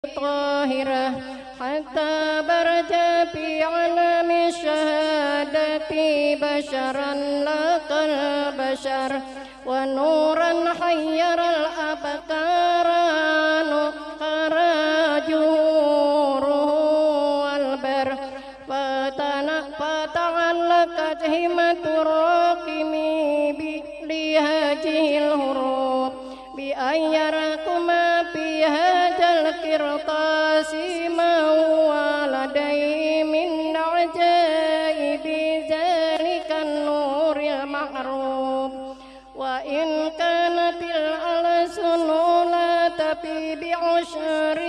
طاهرة حتى برز في عالم الشهادة بشرا لاقى البشر ونورا حير الأبكار نقر جوره والبر فتعلقت همة راقمي بلهجه الهروب بأن يراكما في هذا القرطاس ما هو لديه من عجائب ذلك النور المحروب وإن كانت الألسن لا تفي بعشر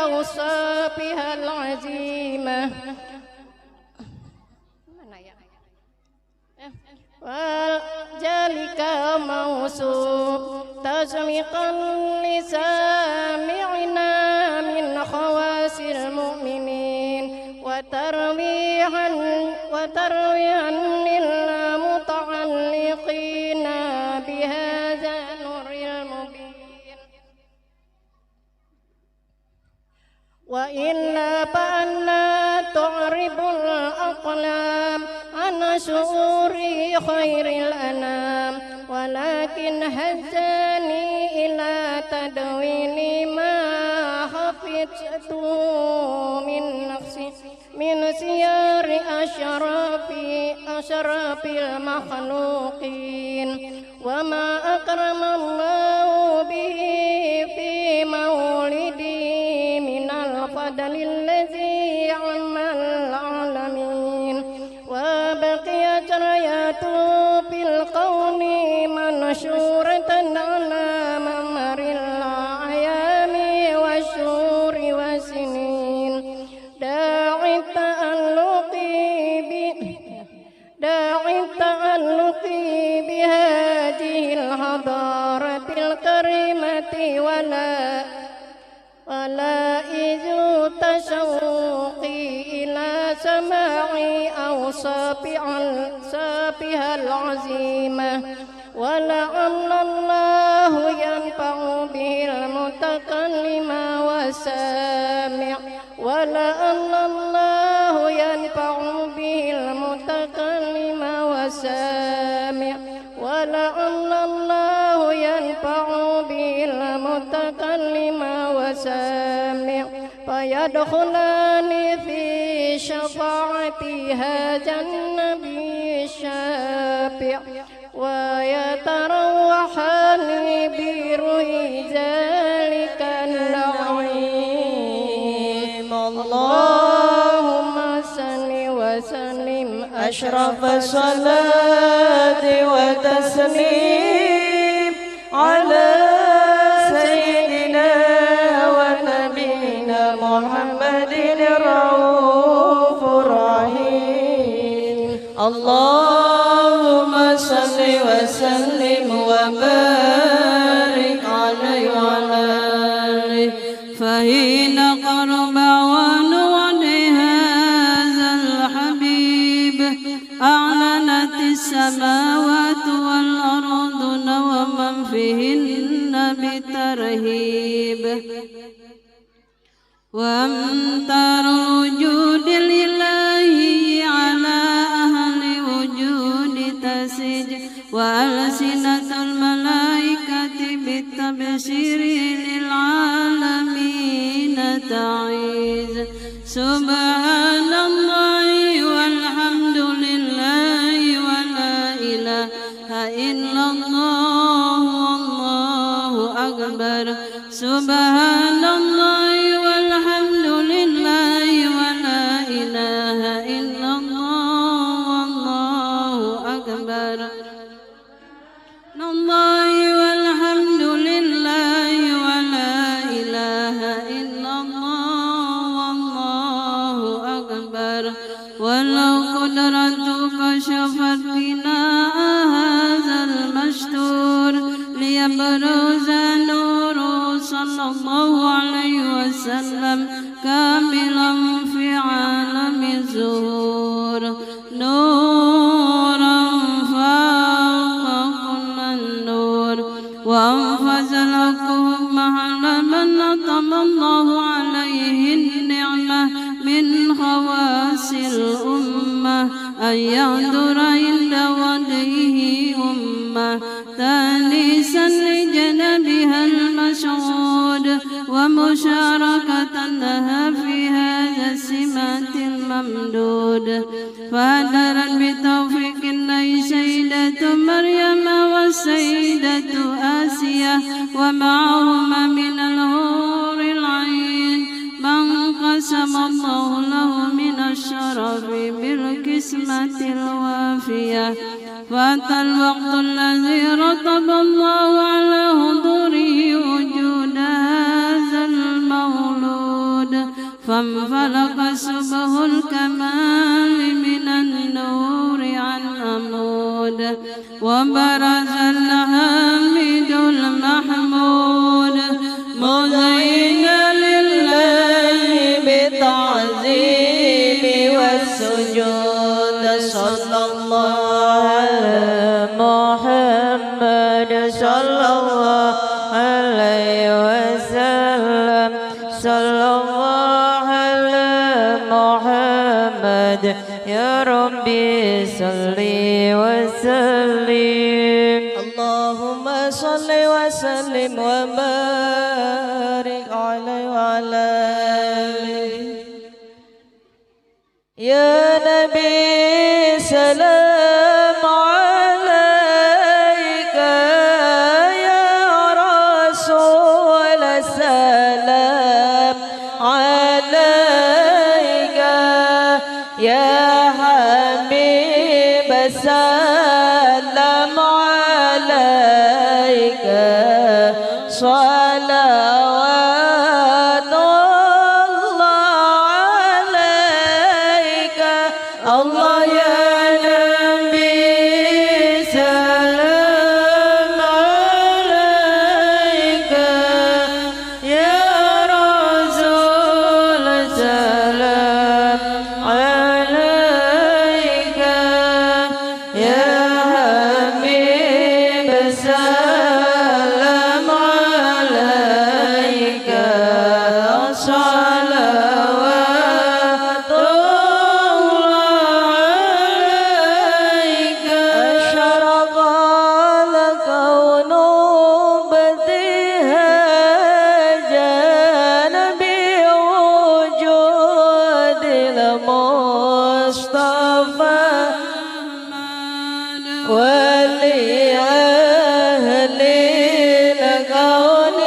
أوصافها العزيمة وذلك موصوف تشويقا لسامعنا من خواص المؤمنين وترويحا للمتعلقين بهذا النور المبين وإلا فأنا تعرب الأقلام عن شعور خير الأنام ولكن هزاني إلى تدوين ما حفظت من نفسي من سير أشراف المخلوقين وما أكرم الله به في مولدي من الفضل الذي عم العالمين وبقيت راياته في الكون منشورة على ممر الأيام والشهور والسنين داعي التألق بهذه الحضارة الكريمة ولائذ تشوقي إلى سماع أوصافها العظيمة ولعل الله ينفع به المتكلم والسامع ولعل الله ينفع به المتكلم والسامع ولعل الله ينفع به المتكلم والسامع فيدخلان في شفاعة هذا النبي الشافع ويتروحان بروح ذلك النعيم اللهم صل وسلم أشرف الصلاة وتسليم على سيدنا ونبينا محمد الرؤوف الرحيم اللهم صل وسلم وبارك عليه وعلى آله فحين قرب عنوان هذا الحبيب أعلنت السماوات والأرض ومن فيهن بترهيب وأمطار الوجود الإلهي على أهل وجود تسج وألسنة الملائكة بالتبشير للعالمين تعيذ سبحان الله والحمد لله ولا إله إلا الله والله أكبر سبحان الله والحمد لله ولا إله إلا الله والله أكبر الله والحمد لله ولا إله إلا الله والله أكبر ولو قدرتك شفت بناء هذا المستور ليبرز نور صلى الله عليه وسلم كاملا في عالم الظهور نورا فوق كل النور وأنفذ أن يعذر عند وجهه أمة تانيسا لجنبها المشهود ومشاركة لها في هذا السمات الممدود فهدرت بتوفيق الله سيدة مريم والسيدة آسيا ومعهما من الحور العين من قسم الله له من الشرف بالقسمة الوافية فأتى الوقت الذي رتب الله على حضوره وجود هذا المولود فانفلق سبه الكمال من النور عن عمود وبرز الحميد المحمود مزينا لله بالتعظيم والسجود صلى الله على محمد صلى الله عليه وسلم صلى الله على محمد يا ربي صل وسلم اللهم صل وسلم وبارك عليه وعلى آله يا نبي سلام عليك يا رسول سلام عليك يا حبيب سلام عليك صلوات الله عليك الله يا نبي سلام عليك يا رسول سلام عليك يا حبيب سلام عليك صلوات الله عليك أشرق الكون بابتهاجا بوجود المصطفى ولأهل الكون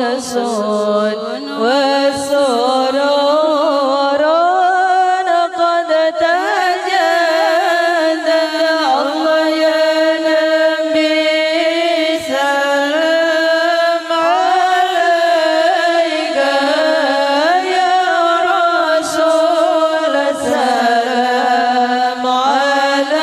أنس وسرور قد تجدد الله يا نبي سلام عليك يا رسول سلام عليك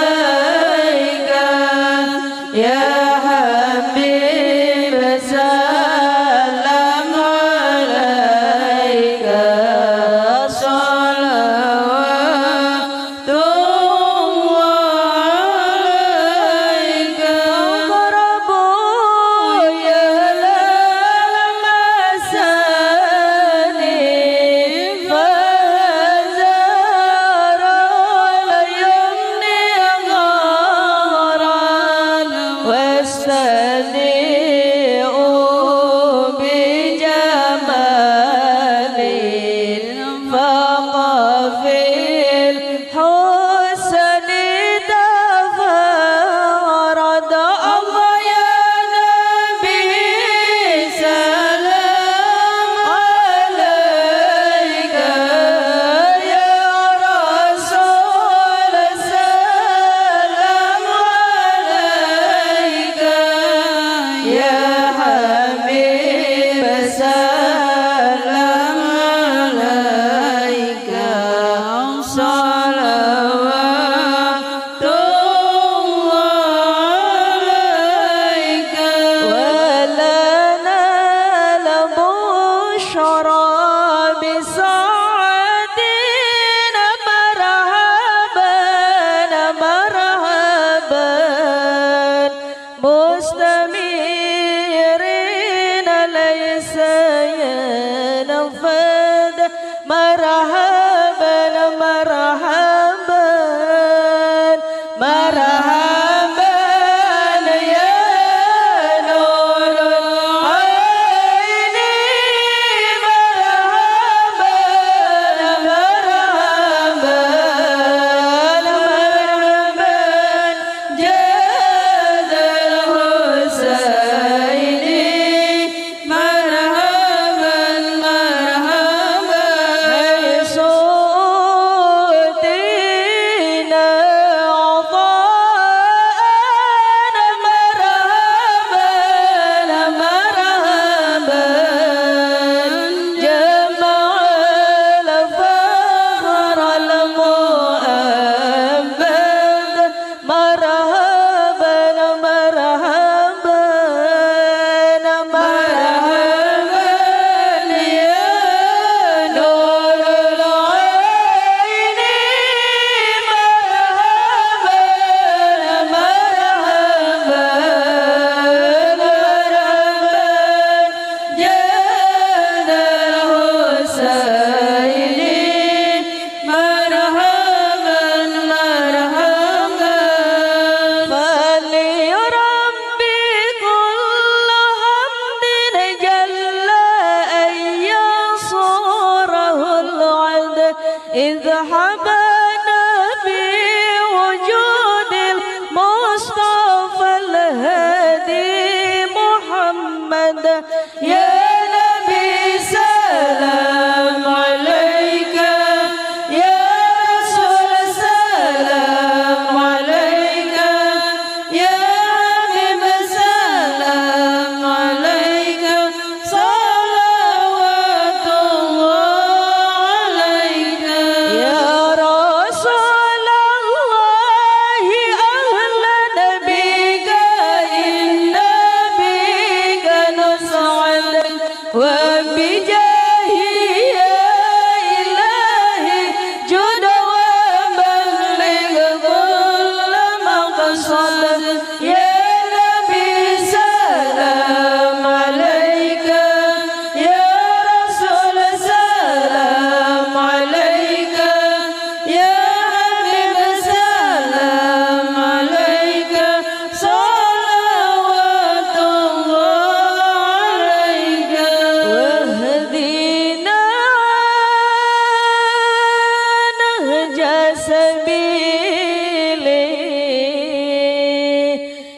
سبيلي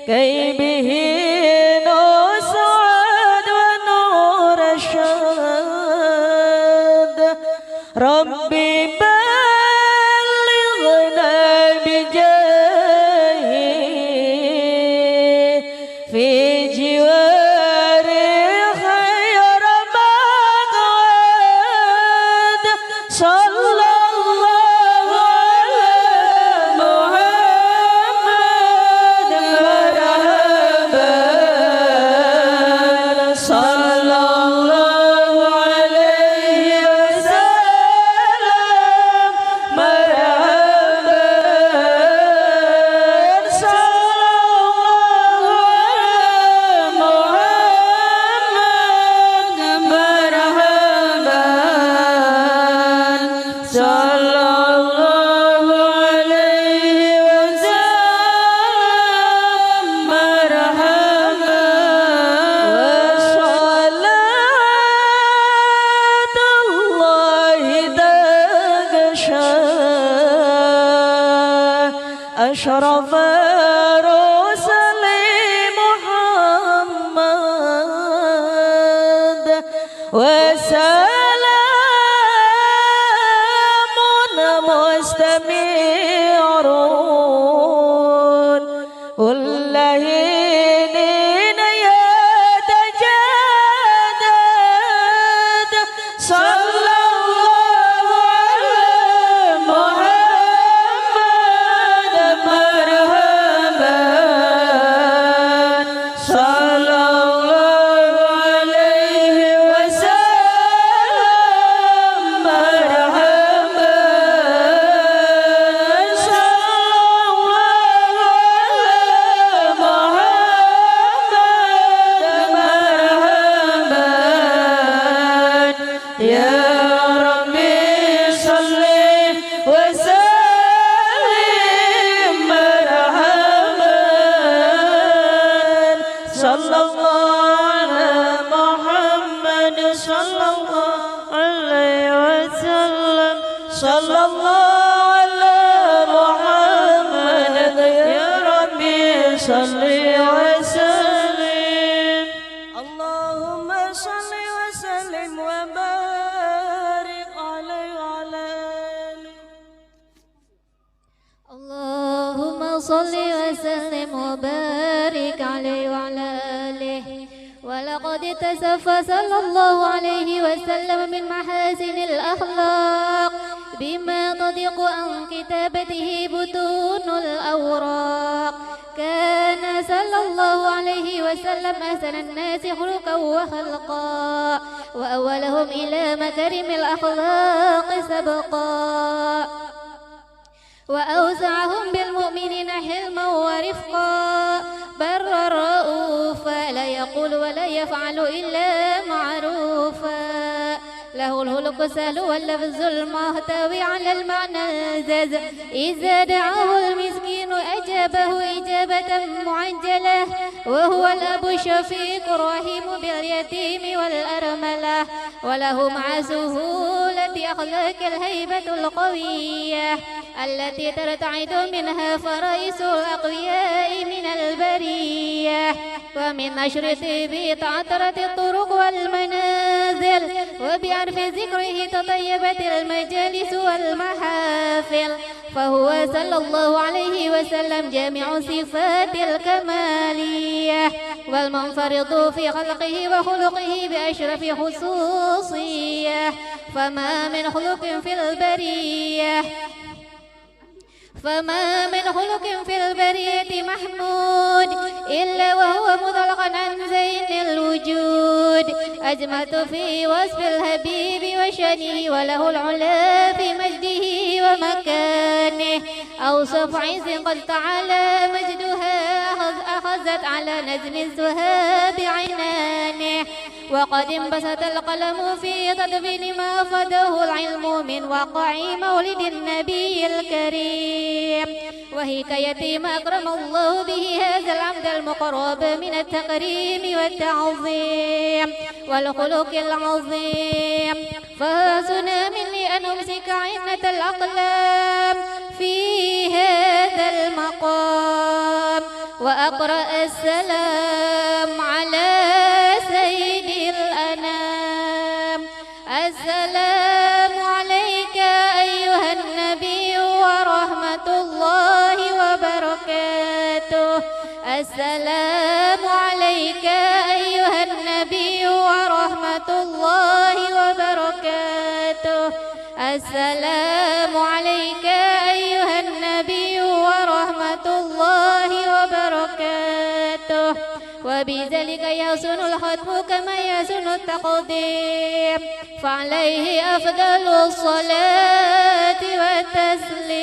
كي به نسعد ونرشد ربي بلغنا بجاهه في جوار خير مقعد صلى الله على محمد مرحبا صلى الله عليه وسلم مرحبا صلى الله على محمد مرحبا صلى الله عليه وسلم مرحبا وصلاة الله تغشى أشرف رسل محمد وسلام مستمر واللهين يتجدد صلى الله على محمد مرحبا صلى الله عليه وسلم مرحبا صلى الله على محمد صلى الله عليه وسلم صلى الله على محمد يا ربي صل وسلم اللهم صل وسلم وبارك عليه وعلى آله اللهم صل وسلم وبارك عليه وعلى آله. ولقد تصفى صلى الله عليه وسلم من محاسن الأخلاق بما تضيق عن كتابته بطون الأوراق. كان صلى الله عليه وسلم أحسن الناس خلقا وخلقا وأولهم إلى مكارم الأخلاق سبقا وأوسعهم بالمؤمنين حلما ورفقا برا رؤوفا لا يقول ولا يفعل إلا معروفا له الخلق سهل واللفظ المحتوي على المعنى الزاز إذا دعاه المسكين أجابه إجابة معجلة وهو الأب الشفيق الرحيم باليتيم والأرملة وله مع سهولة أخلاق الهيبة القوية التي ترتعد منها فرائس الأقوياء من البرية ومن نشر طيب تعطرت الطرق والمنازل وبعرف ذكره تطيبت المجالس والمحافل فهو صلى الله عليه وسلم جامع صفات الكمالية والمنفرد في خلقه وخلقه بأشرف خصوصية فما من خلق في البرية في البرية محمود إلا وهو مطلقا عن زين الوجود أجملت في وصف الحبيب وشانه وله العلا في مجده ومكانه أوصف عز قد تعالى مجدها أخذت على نزل الزهاب عنانه وقد انبسط القلم في تدوين ما فده العلم من وقع مولد النبي الكريم وحكاية ما أكرم الله به هذا العبد المقرب من التكريم والتعظيم والخلق العظيم فحسن مني أن أمسك عنة الأقلام وأقرأ السلام على سيد الأنام. السلام عليك أيها النبي ورحمة الله وبركاته. السلام عليك أيها النبي ورحمة الله وبركاته. السلام عليك أيها النبي ورحمة الله وبركاته. وبذلك يحسن الختم كما يحسن التقديم، فعليه أفضل الصلاة والتسليم.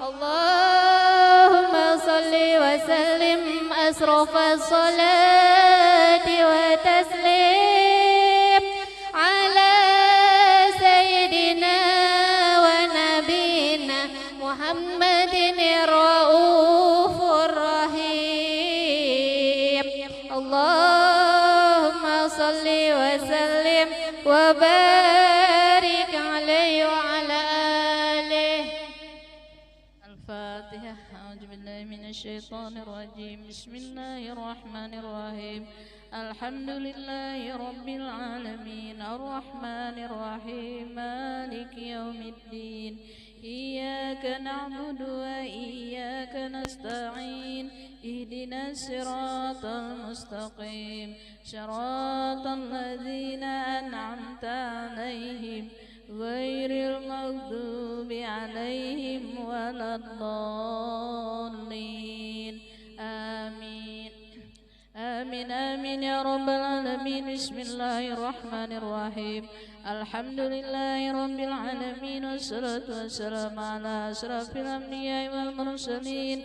اللهم صل وسلم أشرف الصلاة والتسليم على سيدنا ونبينا محمد الرؤوف الرحيم. اللهم صل وسلم وبارك عليه وعلى آله. الفاتحة. أعوذ بالله من الشيطان الرجيم. بسم الله الرحمن الرحيم. الحمد لله رب العالمين الرحمن الرحيم مالك يوم الدين. إياك نعبد وإياك نستعين. اهدنا الصراط المستقيم صراط الذين أنعمت عليهم غير المغضوب عليهم ولا الضالين. آمين آمين آمين يا رب العالمين. بسم الله الرحمن الرحيم. الحمد لله رب العالمين والصلاة والسلام على أشرف الأنبياء والمرسلين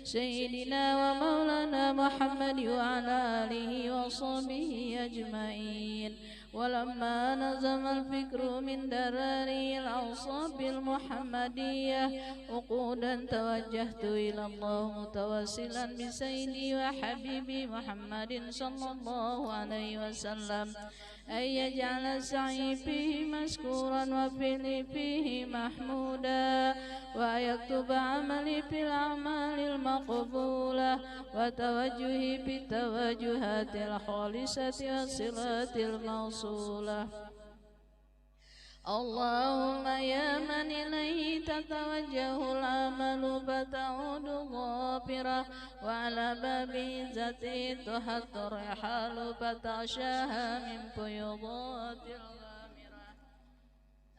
سيدنا ومولانا محمد وعلى آله وصحبه أجمعين. ولما نظم الفكر من دراري الأوصاف المحمدية عقودا توجهت إلى الله متوسلا بسيدي وحبيبي محمد صلى الله عليه وسلم أن يجعل سعي فيه مشكورا وفعلي فيه محمودا، ويكتب عملي في الأعمال المقبولة، وتوجهي بالتوجهات الخالصة والصلات الموصولة. اللهم يا من إليه تتوجه الأمل فتعود ظافرة، وعلى باب عزته تحط الرحال فتغشاها من فيضات الغامرة.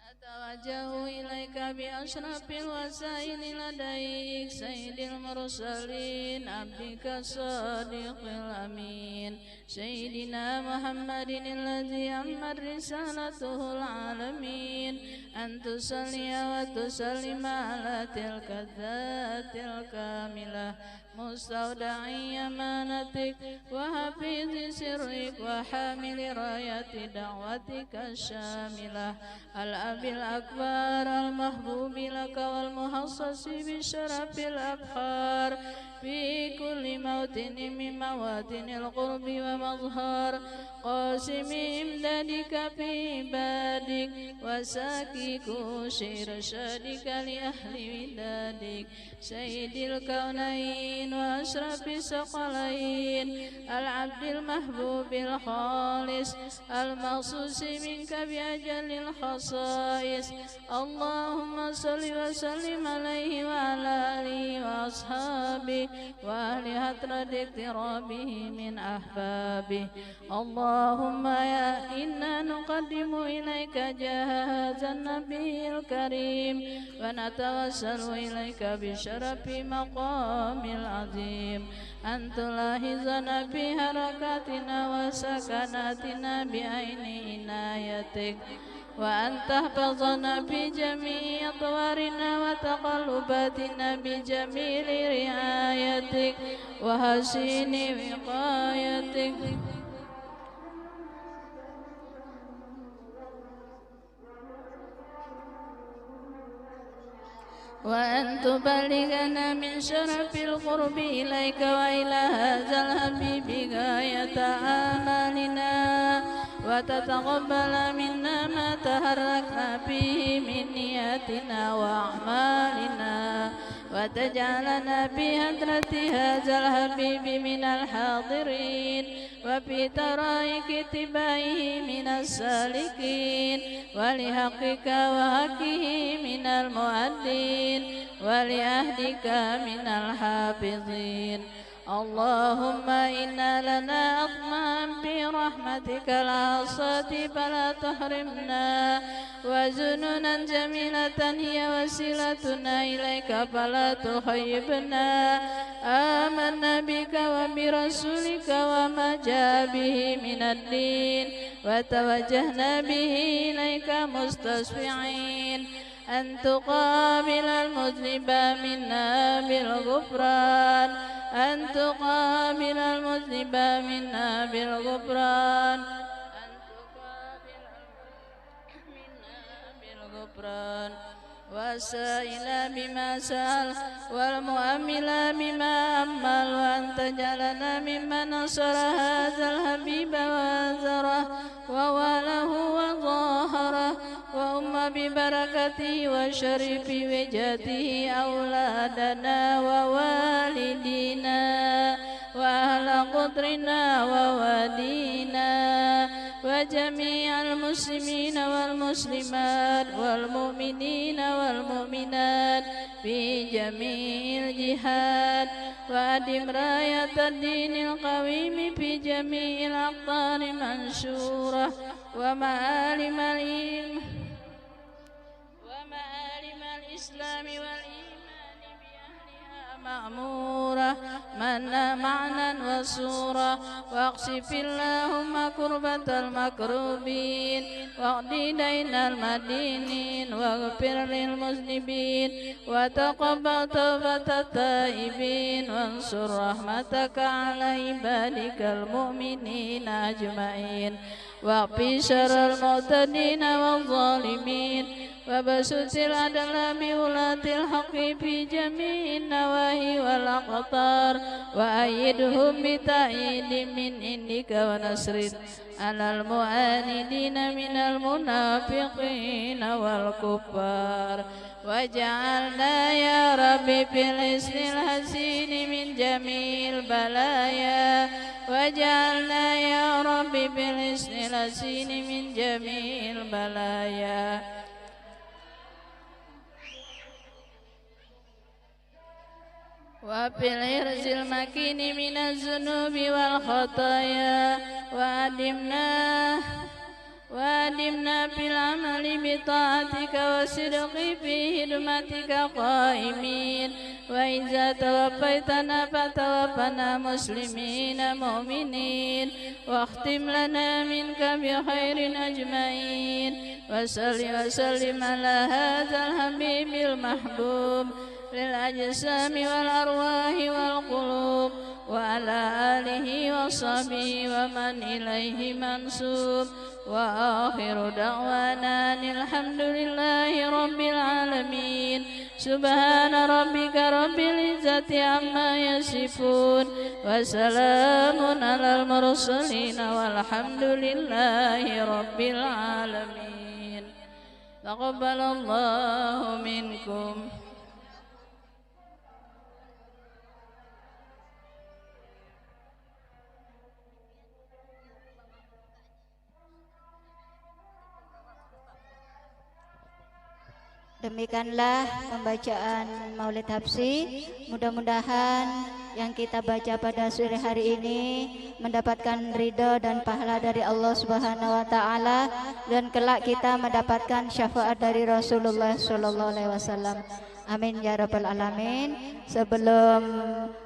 أتوجه إليك بأشرف الوسائل لديك سيد المرسلين عبدك الصادق الأمين سيدنا محمد الذي أمت رسالته العالمين، أن تصلي وتسلم على تلك الذات الكاملة مستودع أمانتك وحفيظ سرك وحامل راية دعوتك الشاملة، الأب الأكبر المحبوب لك والمخصص بشرف الأبحار في كل موطن من مواطن القرب ومظهر، قاسم إمدادك في عبادك وساكي كوش رشادك لأهل ودادك سيد الكونين وأشرف الثقلين، العبد المحبوب الخالص المخصوص منك بأجل الخصائص. اللهم صل وسلم عليه وعلى آله وأصحابه وأهل حضرة اقترابه من أحبابه. اللهم يا إنا نقدم إليك جهاز النبي الكريم ونتوسل إليك بشرف مقام العظيم، أن تلاحظنا في حركاتنا وسكناتنا بعين عنايتك، وأن تحفظنا في جميع أطوارنا وتقلباتنا بجميل رعايتك وحسين وقايتك. وأن تبلغنا من شرف القرب إليك وإلى هذا الحبيب غاية آمالنا، وتتقبل منا ما تحركنا به من نياتنا وأعمالنا، وتجعلنا بهدرة هذا الحبيب من الحاضرين وفي ترائك اتباعه من السالكين ولحقك وحقه من المؤدين ولأهلك من الحافظين. اللهم إنا لنا أطمعا برحمتك العاصات فلا تحرمنا وزنونا جميلة هي وسيلتنا إليك فلا تخيبنا. آمنا بك وبرسولك وما جاء به من الدين وتوجهنا به إليك مستصفعين أن تقابل المذنب منا بالغفران أن تقابل المذنب منا بالغفران أن تقابل منا بالغفران والسائل بما سأل والمؤمل بما أمل وأن تجعلنا ممن نصر هذا الحبيب وأنذره وواله وظاهره وأم ببركته وشرف وجهته أولادنا ووالدينا وأهل قدرنا ووالينا وجميع المسلمين والمسلمات والمؤمنين والمؤمنات في جميع الجهات وأدم راية الدين القويم في جميع الأقطار منشورة ومعالم الإسلام والإيمان بأهلها مأمورة معنى وصورة واقشف اللهم كربة المكروبين واقض دين المدينين واغفر للمذنبين وتقبل توبة التائبين وانصر رحمتك على عبادك المؤمنين أجمعين واقض شر المعتدين والظالمين وبسط العدل بولاة الحق في جميع النواهي والأقطار وأيدهم بتأييد من عندك ونصر على المعاندين من المنافقين والكفار واجعلنا يا رب في الحسن الحسين من جميع البلايا واجعلنا يا رب في الحسن الحسين من جميع البلايا وفي الحرز المكين من الذنوب والخطايا وأدمنا في العمل بطاعتك وصدق في خدمتك قائمين وإذا توفيتنا فتوفنا مسلمين مؤمنين واختم لنا منك بخير أجمعين وصل وسلم على هذا الحبيب المحبوب للأجسام والأرواح والقلوب وعلى آله وصحبه ومن إليه منسوب وآخر دعوانا أن الحمد لله رب العالمين سبحان ربك رب العزة عما يصفون وسلام على المرسلين والحمد لله رب العالمين. تقبل الله منكم. Demikianlah pembacaan Maulid Habsyi. Mudah-mudahan yang kita baca pada sore hari ini mendapatkan ridho dan pahala dari Allah Subhanahu wa taala dan kelak kita mendapatkan syafaat dari Rasulullah sallallahu alaihi wasallam. Amin ya rabbal alamin. Sebelum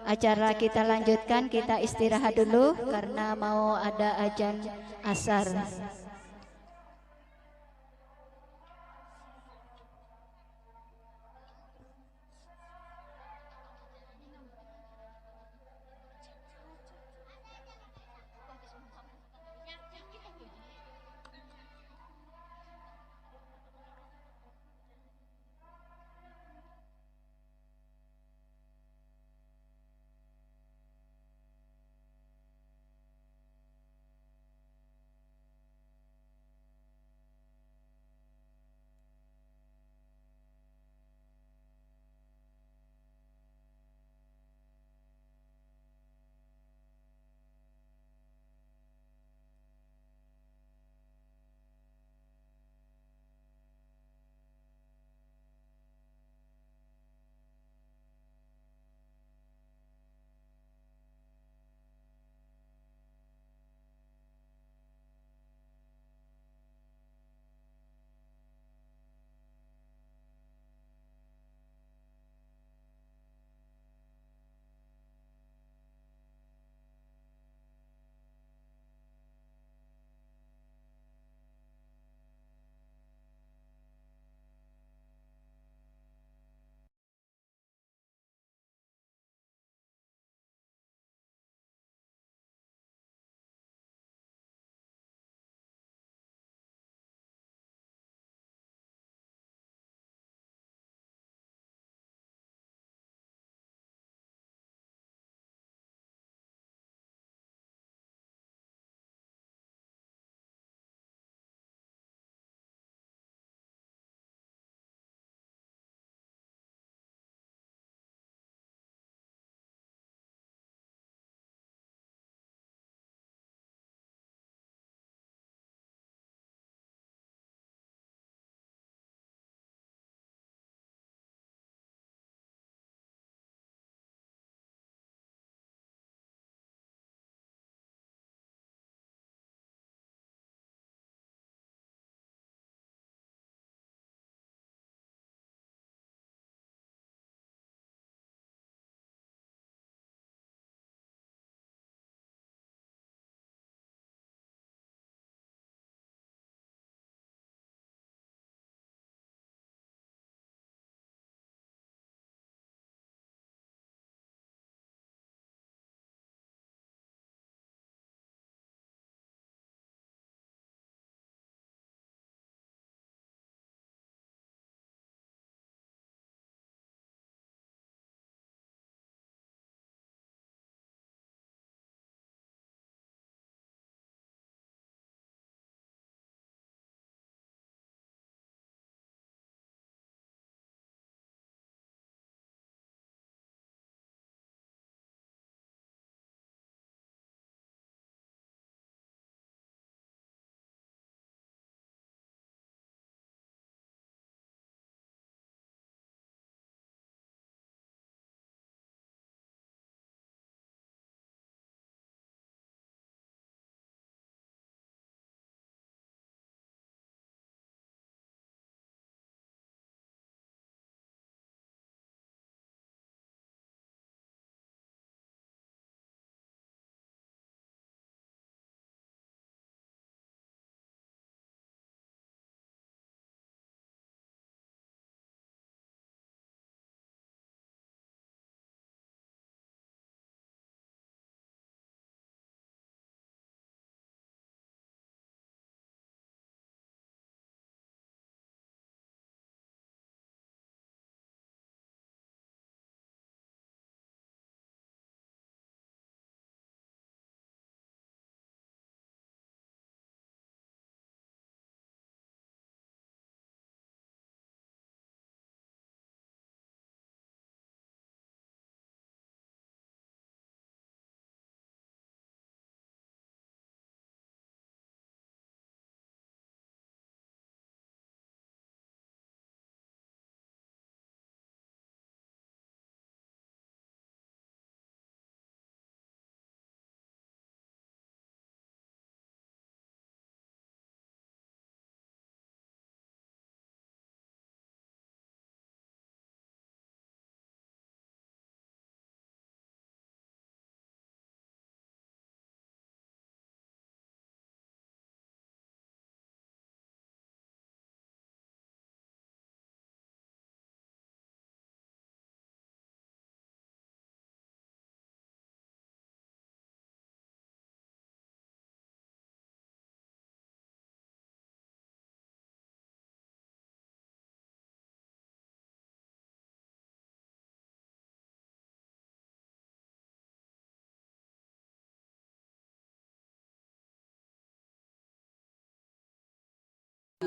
acara kita lanjutkan, kita istirahat dulu karena mau ada azan asar.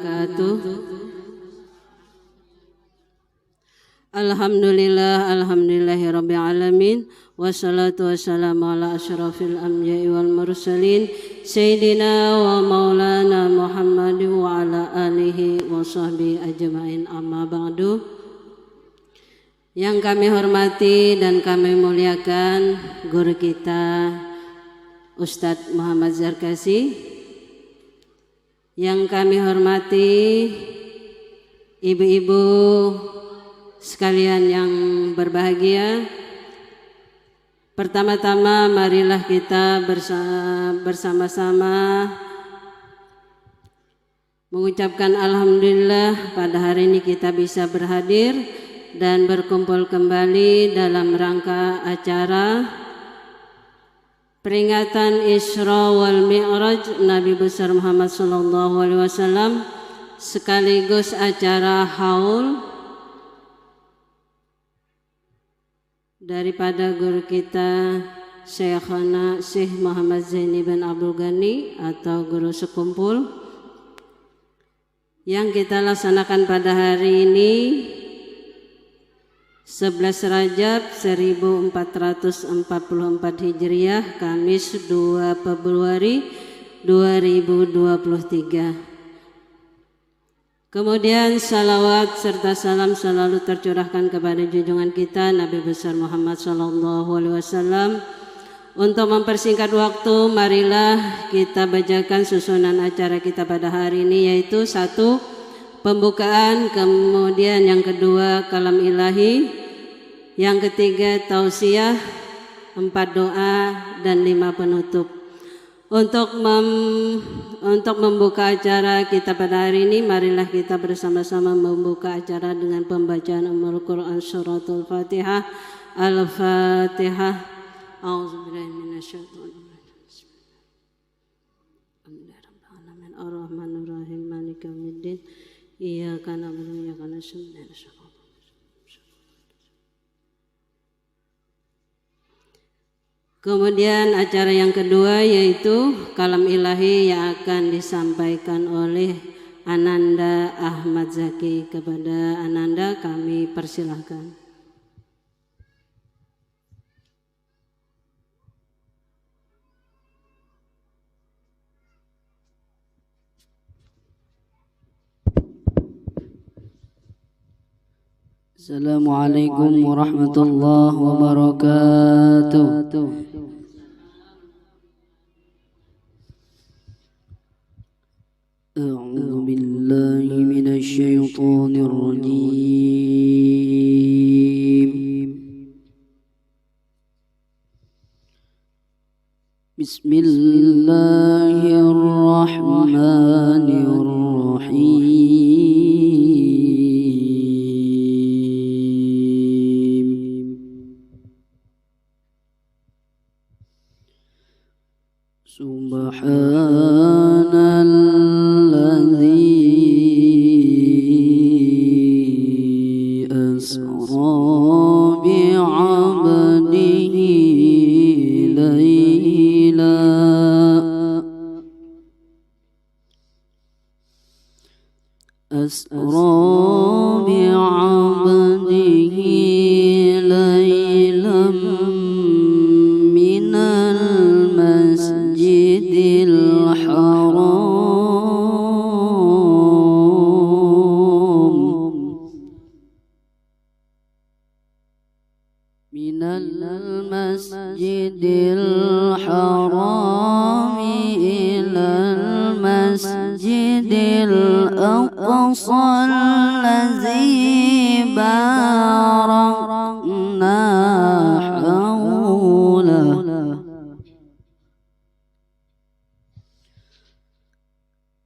wabarakatuh. Alhamdulillahirabbil alamin, wassalatu wassalamu ala asyrafil anbiya'i wal mursalin sayyidina wa maulana Muhammad wa ala alihi wa sahbihi ajmain, amma ba'du. Yang kami hormati dan kami muliakan guru kita Ustadz Muhammad Zarkasi, yang kami hormati ibu-ibu sekalian yang berbahagia. Pertama-tama marilah kita bersama-sama mengucapkan alhamdulillah pada hari ini kita bisa berhadir dan berkumpul kembali dalam rangka acara peringatan Isra wal Mi'raj Nabi besar Muhammad sallallahu alaihi wasallam, sekaligus acara haul daripada guru kita Syekhana Syekh Muhammad Zaini bin Abdul Ghani atau guru sekumpul, yang kita laksanakan pada hari ini 11 Rajab 1444 Hijriah, Kamis 2 Februari 2023. Kemudian salawat serta salam selalu tercurahkan kepada junjungan kita Nabi besar Muhammad sallallahu alaihi wasallam. Untuk mempersingkat waktu, marilah kita bacakan susunan acara kita pada hari ini, yaitu 1. Pembukaan, kemudian yang kedua kalam ilahi, yang ketiga tausiah, 4 doa, dan 5 penutup. Untuk membuka acara kita pada hari ini, marilah kita bersama-sama membuka acara dengan pembacaan Ummul Quran suratul Fatihah. Al-Fatihah. A'udzubillahi minasyaitonir rajim. Bismillahirrahmanirrahim. Ar-Rahmanir-Rahim. Maliki yaumiddin. Iyyaka na'budu wa iyyaka nasta'in. Kemudian acara yang kedua yaitu kalam ilahi yang akan disampaikan oleh Ananda Ahmad Zaki. Kepada Ananda kami persilahkan. Assalamualaikum warahmatullahi wabarakatuh. A'udzu billahi minasy syaithanir rajim. Bismillahirrahmanirrahim. Subhanalladzi asra bi'abdihi layla asra bi'abdihi laylam minal masjidil haram minal masjidil haram ilal masjidil aqsa allazi barakna hawlahu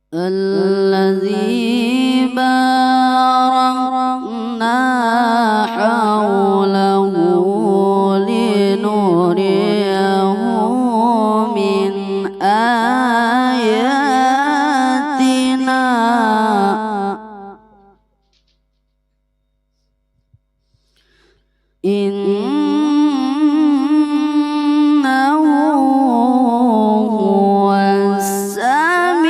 الذي باركنا حوله لنريه من آياتنا إنه هو السميع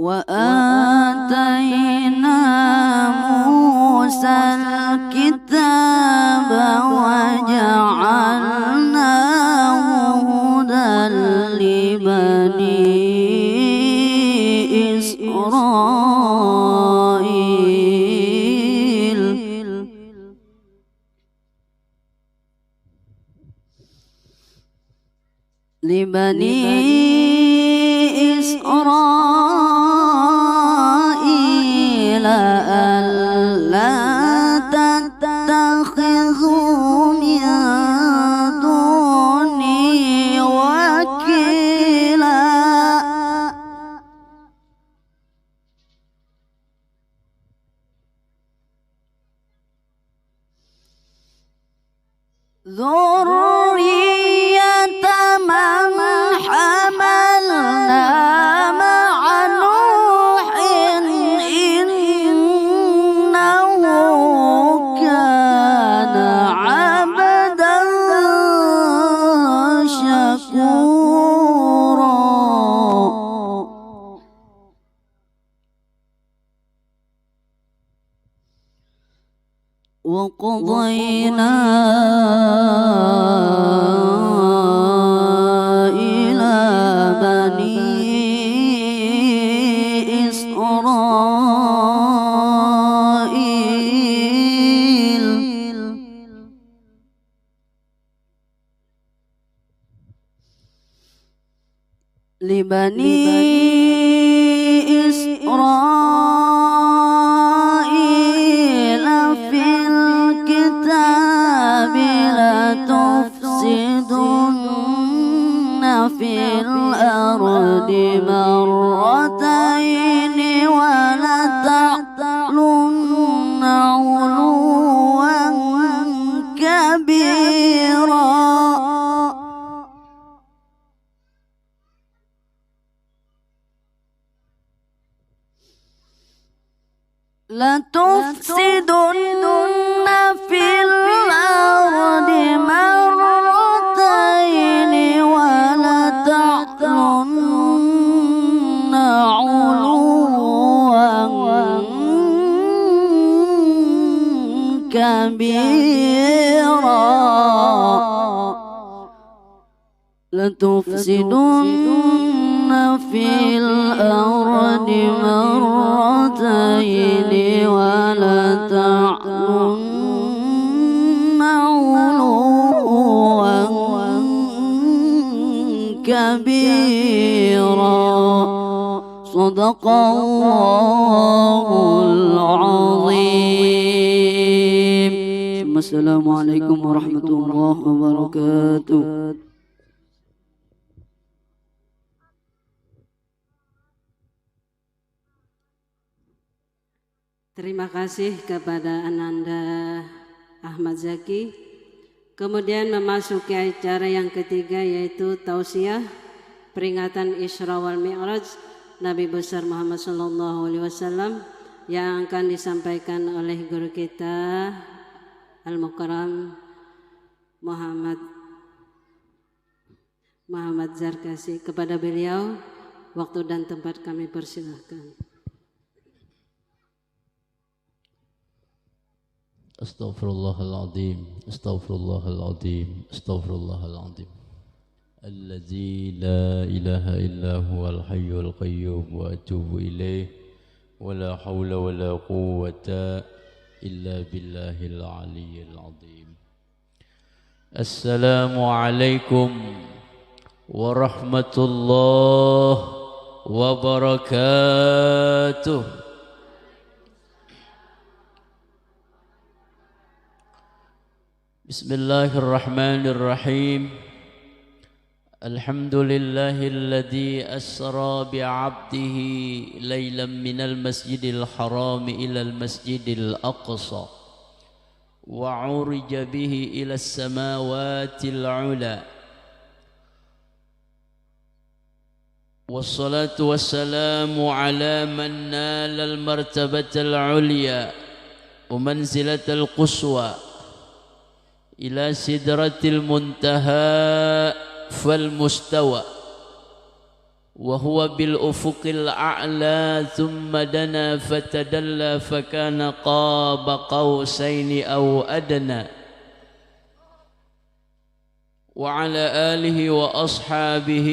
وآتينا موسى الكتاب وجعلناه هدى لبني إسرائيل ألا تتخذوا من دوني وكيلا ذرية من حملنا مع نوح إنه كان عبدا شكورا وقضينا إلى بني إسرائيل في الكتاب لتفسدن في الأرض مرتين ولتعلن علوا كبيرا لتفسدن في الأرض مرتين ولتعلن علوا كبيرا لتفسدن في الأرض مرتين ولتعلن علوا كبيرا صدق الله العظيم. السلام عليكم ورحمة الله وبركاته. Terima kasih kepada Ananda Ahmad Zaki. Kemudian memasuki acara yang ketiga yaitu tausiah peringatan Isra wal Mi'raj Nabi besar Muhammad sallallahu alaihi wasallam yang akan disampaikan oleh guru kita Al-Mukarram Muhammad Zarkasi. Kepada beliau waktu dan tempat kami persilahkan. Astaghfirullahaladzim, astaghfirullahaladzim, astaghfirullahaladzim. Alladzi la ilaha illa huwal hayyul qayyum wa atubu ilaih wa la hawla wa la quwwata illa billahil aliyyil azim. Assalamu alaikum warahmatullahi wabarakatuh. Bismillahirrahmanirrahim. Alhamdulillahilladzi asra bi'abdihi laylan minal masjidil haram ilal masjidil aqsa wa urija bihi ilas samawatil ula. Wassalatu wassalamu ala man nalal martabatal ulya wa manzilatal quswa ila sidratil muntaha fal mustawa وهو بالأفق الأعلى ثم دنا فتدلى فكان قاب قوسين أو أدنى وعلى آله وأصحابه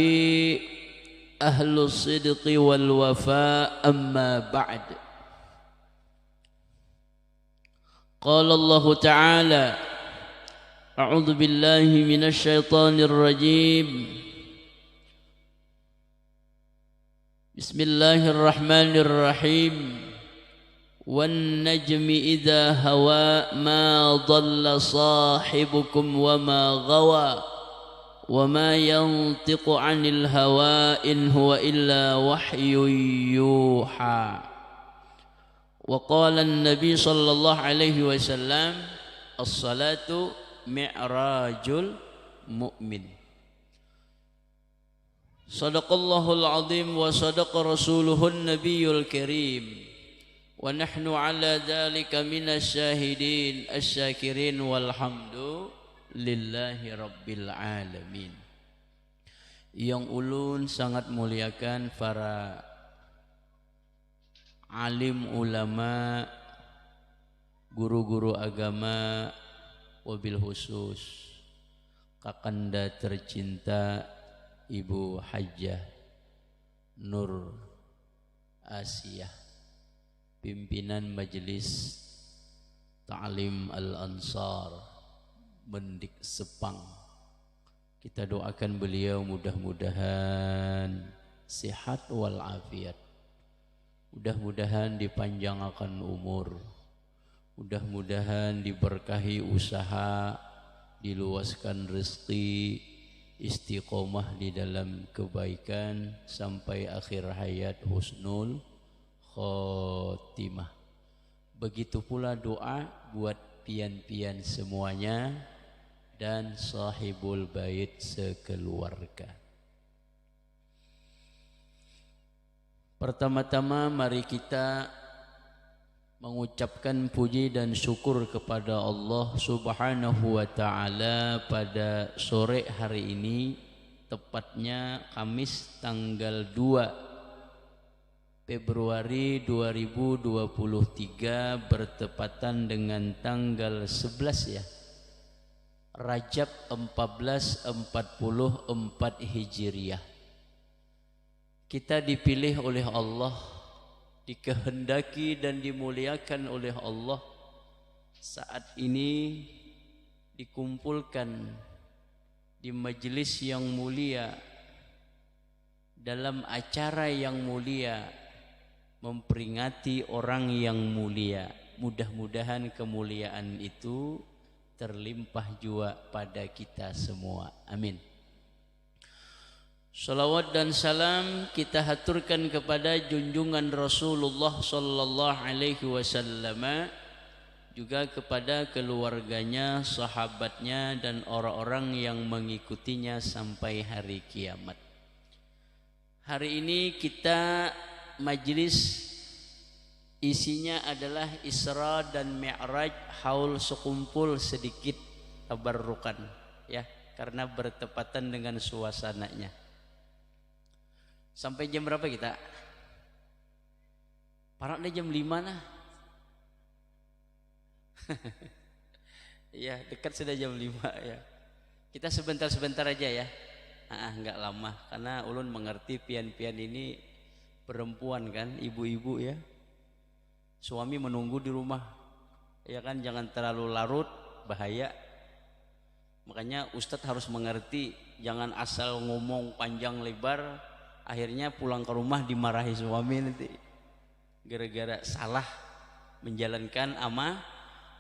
أهل الصدق والوفاء أما بعد. قال الله تعالى أعوذ بالله من الشيطان الرجيم بسم الله الرحمن الرحيم والنجم إذا هوى ما ضل صاحبكم وما غوى وما ينطق عن الهوى إن هو إلا وحي يوحى. وقال النبي صلى الله عليه وسلم الصلاة معراج المؤمن. صدق الله العظيم وصدق رسوله النبي الكريم ونحن على ذلك من الشاهدين الشاكرين والحمد lillahi rabbil alamin. Yang ulun sangat muliakan para alim ulama, guru-guru agama, wabil khusus kakanda tercinta Ibu Hajjah Nur Asiyah, pimpinan Majelis Ta'lim Al-Ansar Mendik Sepang. Kita doakan beliau mudah-mudahan sehat walafiat, mudah-mudahan dipanjangkan umur, mudah-mudahan diberkahi usaha, diluaskan rezeki, istiqomah di dalam kebaikan sampai akhir hayat husnul khotimah. Begitu pula doa buat pian-pian semuanya dan sahibul bait sekeluarga. Pertama-tama mari kita mengucapkan puji dan syukur kepada Allah Subhanahu wa ta'ala pada sore hari ini, tepatnya Kamis tanggal 2 Februari 2023 bertepatan dengan tanggal 11 ya, Rajab 1444 Hijriah. Kita dipilih oleh Allah, dikehendaki dan dimuliakan oleh Allah saat ini dikumpulkan di majelis yang mulia, dalam acara yang mulia, memperingati orang yang mulia. Mudah-mudahan kemuliaan itu terlimpah jua pada kita semua, amin. Salawat dan salam kita haturkan kepada junjungan Rasulullah sallallahu alaihi wasallam, juga kepada keluarganya, sahabatnya dan orang-orang yang mengikutinya sampai hari kiamat. Hari ini kita majelis isinya adalah Isra dan Mi'raj, haul sekumpul sedikit tabarrukan ya, karena bertepatan dengan suasananya. Sampai jam berapa kita? Paraknya jam 5 nah. Ya, dekat sudah jam 5 ya. Kita sebentar-sebentar aja ya. Enggak lama, karena ulun mengerti pian-pian ini perempuan kan, ibu-ibu ya. Suami menunggu di rumah. Ya kan, jangan terlalu larut, bahaya. Makanya Ustadz harus mengerti, jangan asal ngomong panjang lebar, akhirnya pulang ke rumah dimarahi suami nanti gara-gara salah menjalankan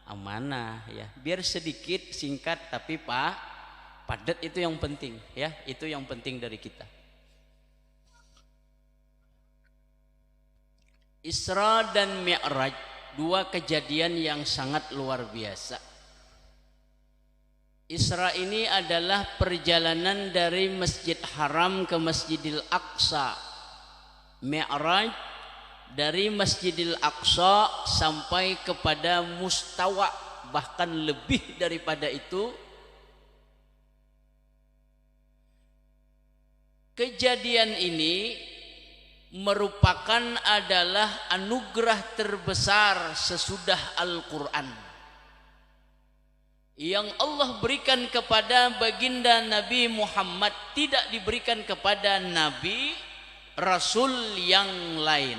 amanah ya. Biar sedikit singkat tapi padat, itu yang penting ya, itu yang penting dari kita. Isra dan Mi'raj, dua kejadian yang sangat luar biasa. Isra ini adalah perjalanan dari Masjid Haram ke Masjidil Aqsa. Mi'raj dari Masjidil Aqsa sampai kepada mustawa, bahkan lebih daripada itu. kejadian ini merupakan adalah anugerah terbesar sesudah Al-Quran yang Allah berikan kepada baginda Nabi Muhammad, tidak diberikan kepada Nabi Rasul yang lain.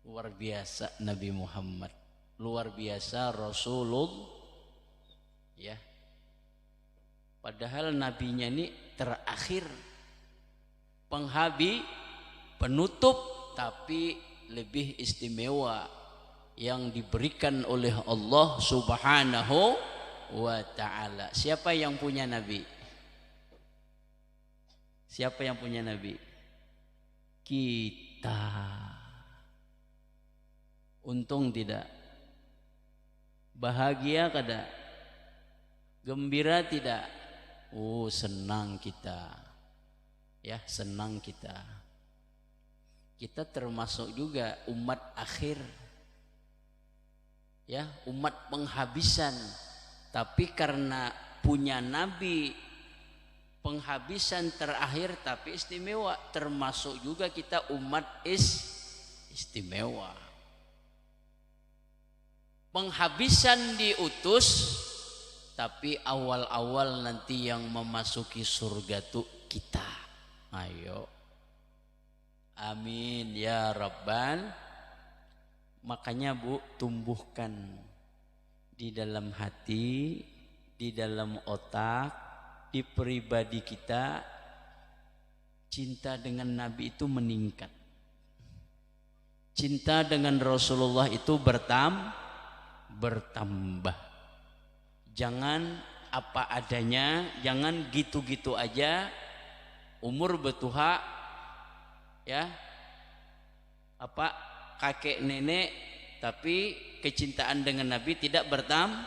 Luar biasa Nabi Muhammad, luar biasa Rasulullah, ya. Padahal nabinya ini terakhir, penutup, tapi lebih istimewa yang diberikan oleh Allah Subhanahu wa ta'ala. Siapa yang punya nabi? Siapa yang punya nabi? Kita. Untung tidak? Bahagia kada? Gembira tidak? Oh, senang kita. Ya, senang kita. Kita termasuk juga umat akhir. Ya, umat penghabisan. Tapi karena punya nabi, penghabisan terakhir tapi istimewa, termasuk juga kita umat istimewa. Penghabisan diutus, tapi awal-awal nanti yang memasuki surga tuh kita. Ayo, amin ya Rabbal. Makanya Bu, tumbuhkan di dalam hati, di dalam otak, di pribadi kita, cinta dengan Nabi itu meningkat. Cinta dengan Rasulullah itu bertambah. Jangan apa adanya, jangan gitu-gitu aja. Umur betuha, ya, kakek nenek, tapi kecintaan dengan Nabi tidak bertambah,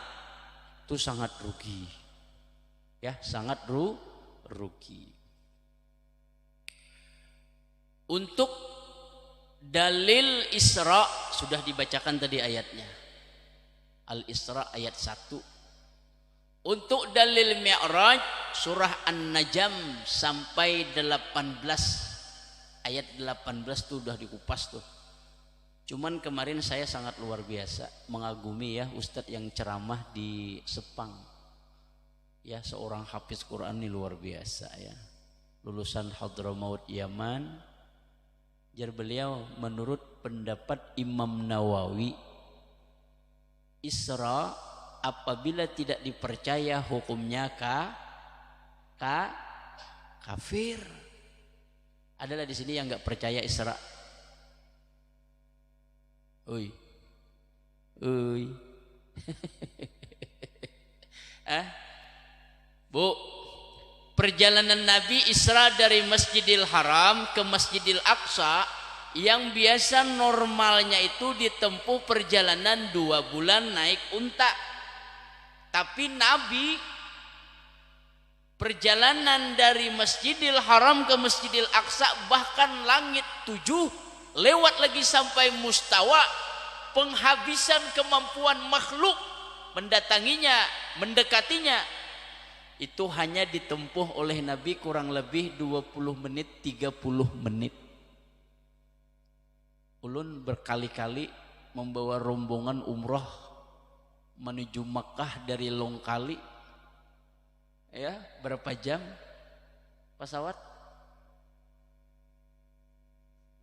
itu sangat rugi, ya, sangat rugi. Untuk dalil Isra sudah dibacakan tadi ayatnya, Al-Isra ayat 1. Untuk dalil Mi'raj surah An-Najm sampai 18, ayat 18 tuh udah dikupas tuh. Cuman kemarin saya sangat luar biasa mengagumi ya Ustadz yang ceramah di Sepang. Ya, seorang hafiz Quran ini luar biasa ya. Lulusan Hadramaut Yaman. Jar beliau menurut pendapat Imam Nawawi, Isra apabila tidak dipercaya hukumnya kafir. Adalah di sini yang nggak percaya Isra. Oi. Bu, perjalanan Nabi Isra dari Masjidil Haram ke Masjidil Aqsa yang biasa normalnya itu ditempuh perjalanan 2 bulan naik unta. Tapi Nabi perjalanan dari Masjidil Haram ke Masjidil Aqsa, bahkan langit 7, lewat lagi sampai mustawa, penghabisan kemampuan makhluk mendatanginya, mendekatinya, itu hanya ditempuh oleh Nabi kurang lebih 20 menit, 30 menit. Ulun berkali-kali membawa rombongan umroh menuju Makkah dari Longkali. Ya, berapa jam pesawat?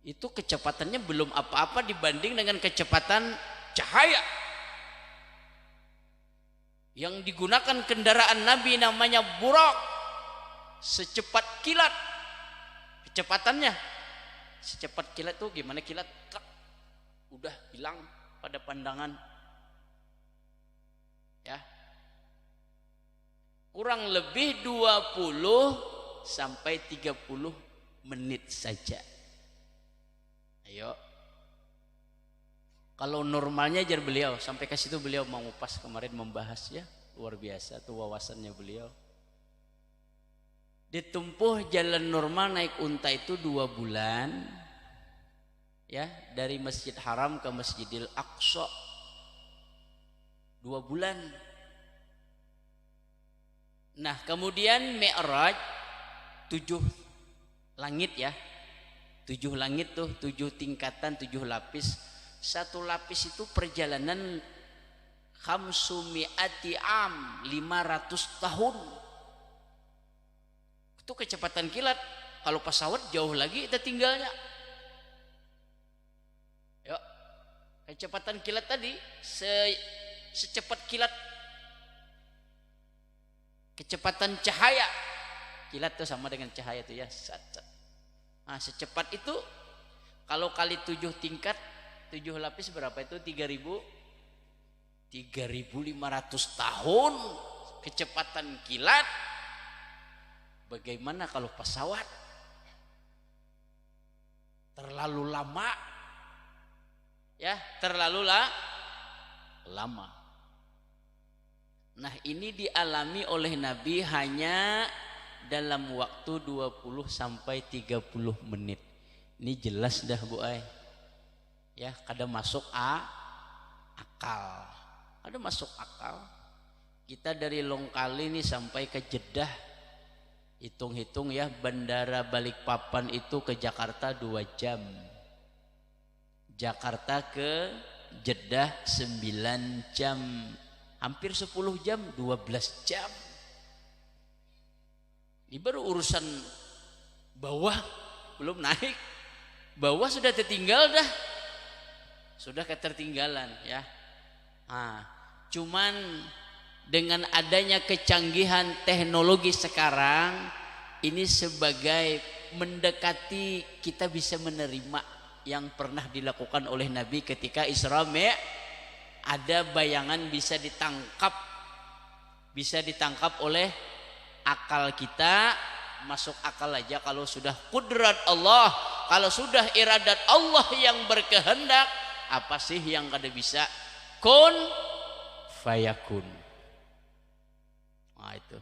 Itu kecepatannya belum apa-apa dibanding dengan kecepatan cahaya. Yang digunakan kendaraan Nabi namanya Burak, secepat kilat kecepatannya. Secepat kilat tuh gimana? Kilat truk, udah hilang pada pandangan, ya. Kurang lebih 20 sampai 30 menit saja. Ayo, kalau normalnya jar beliau sampai ke situ, beliau mengupas kemarin, membahas ya, luar biasa tuh wawasannya beliau. Ditempuh jalan normal naik unta itu 2 bulan, ya, dari Masjid Haram ke Masjidil Aqsa 2 bulan. Nah, kemudian Mi'raj 7 langit ya. 7 langit tuh, 7 tingkatan, 7 lapis. Satu lapis itu perjalanan khamsumi'ati am, 500 tahun. Itu kecepatan kilat. Kalau pesawat jauh lagi kita tinggalnya. Yuk, kecepatan kilat tadi secepat kilat. Kecepatan cahaya. Kilat itu sama dengan cahaya itu ya. Nah, secepat itu kalau kali 7 tingkat, 7 lapis berapa itu? 3.500 tahun kecepatan kilat. Bagaimana kalau pesawat? Terlalu lama. Ya, terlalu lama. Nah, ini dialami oleh Nabi hanya dalam waktu 20 sampai 30 menit. Ini jelas dah Bu Ai. Ya, kada masuk akal. Ada masuk akal. Kita dari Longkali nih sampai ke Jeddah. Hitung-hitung ya, bandara Balikpapan itu ke Jakarta 2 jam. Jakarta ke Jeddah 9 jam. Hampir 10 jam, 12 jam. Ini baru urusan bawah, belum naik. Bawah sudah tertinggal dah. Sudah ketertinggalan ya. Nah, cuman dengan adanya kecanggihan teknologi sekarang ini sebagai mendekati kita bisa menerima yang pernah dilakukan oleh Nabi ketika Isra Mi'raj. Ada bayangan bisa ditangkap oleh akal kita. Masuk akal aja kalau sudah kudrat Allah, kalau sudah iradat Allah yang berkehendak, apa sih yang kada bisa? Kun fayakun. Nah itu.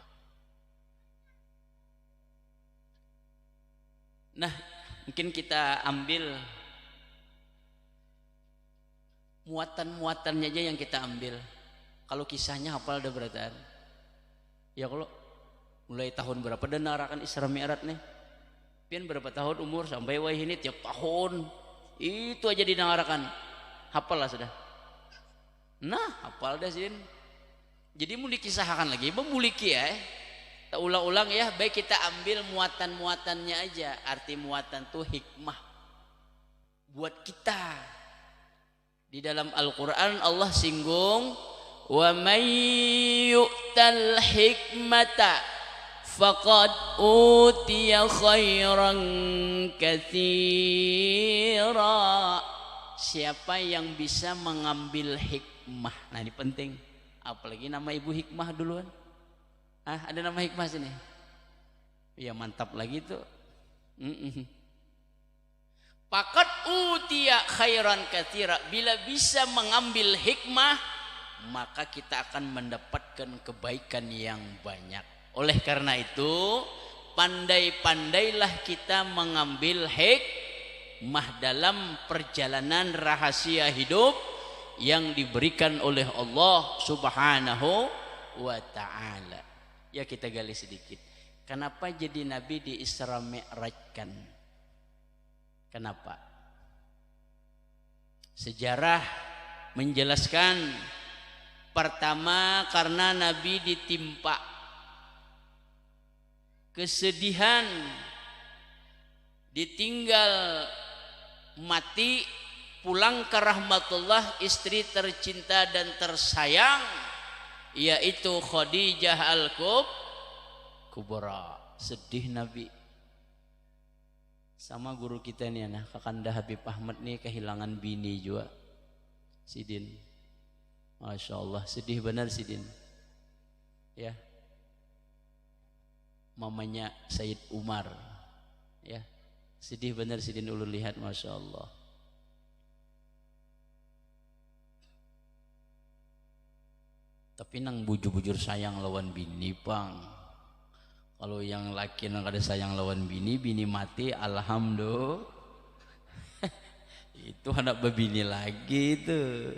Nah, mungkin kita ambil muatan-muatannya aja yang kita ambil. Kalau kisahnya hafal ada berataan. Ya kalau mulai tahun berapa dan narakan Isra Mi'raj nih. Pian berapa tahun umur sampai wah ini tiap tahun. Itu aja dinarakan. Hafal lah sudah. Nah, hafal dah Sin. Jadi mau dikisahkan lagi, memuliki ya. Tak ulang-ulang ya, baik kita ambil muatan-muatannya aja. Arti muatan tuh hikmah buat kita. Di dalam Al-Qur'an Allah singgung, wa may yu'tal hikmata faqad utiya khairan katsira. Siapa yang bisa mengambil hikmah. Nah, ini penting. Apalagi nama ibu hikmah duluan. Ada nama hikmah sini. Ya mantap lagi tuh. Faqad utiya khairan katsira. Bila bisa mengambil hikmah, maka kita akan mendapatkan kebaikan yang banyak. Oleh karena itu, pandai-pandailah kita mengambil hikmah dalam perjalanan rahasia hidup yang diberikan oleh Allah Subhanahu wa ta'ala. Ya kita gali sedikit. Kenapa jadi Nabi di Isra Mi'rajkan? Kenapa? Sejarah menjelaskan, pertama karena Nabi ditimpa kesedihan, ditinggal mati, pulang ke rahmatullah istri tercinta dan tersayang, yaitu Khadijah Al-Kubra. Sedih Nabi. Sama guru kita nih anak Kakanda Habib Ahmad nih kehilangan bini juga, Sidin. Masya Allah, sedih benar Sidin. Ya, mamanya Sayyid Umar. Ya, sedih benar Sidin ulun lihat, Masya Allah. Tapi nang bujur-bujur sayang lawan bini pang. Kalau yang laki nang ada sayang lawan bini, bini mati, alhamdulillah. Itu anak bebini lagi itu.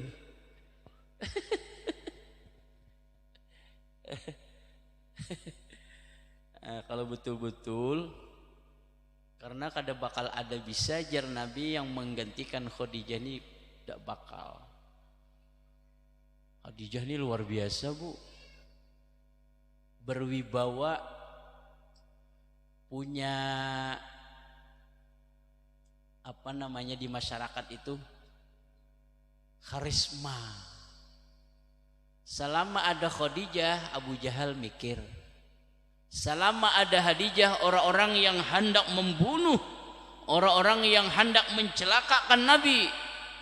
Kalau betul-betul, karena kada bakal ada bisa jar Nabi yang menggantikan Khadijah ini, tidak bakal. Khadijah ini luar biasa bu, berwibawa, punya apa namanya di masyarakat itu karisma. Selama ada Khadijah, Abu Jahal mikir. Selama ada Khadijah, orang-orang yang hendak membunuh, orang-orang yang hendak mencelakakan Nabi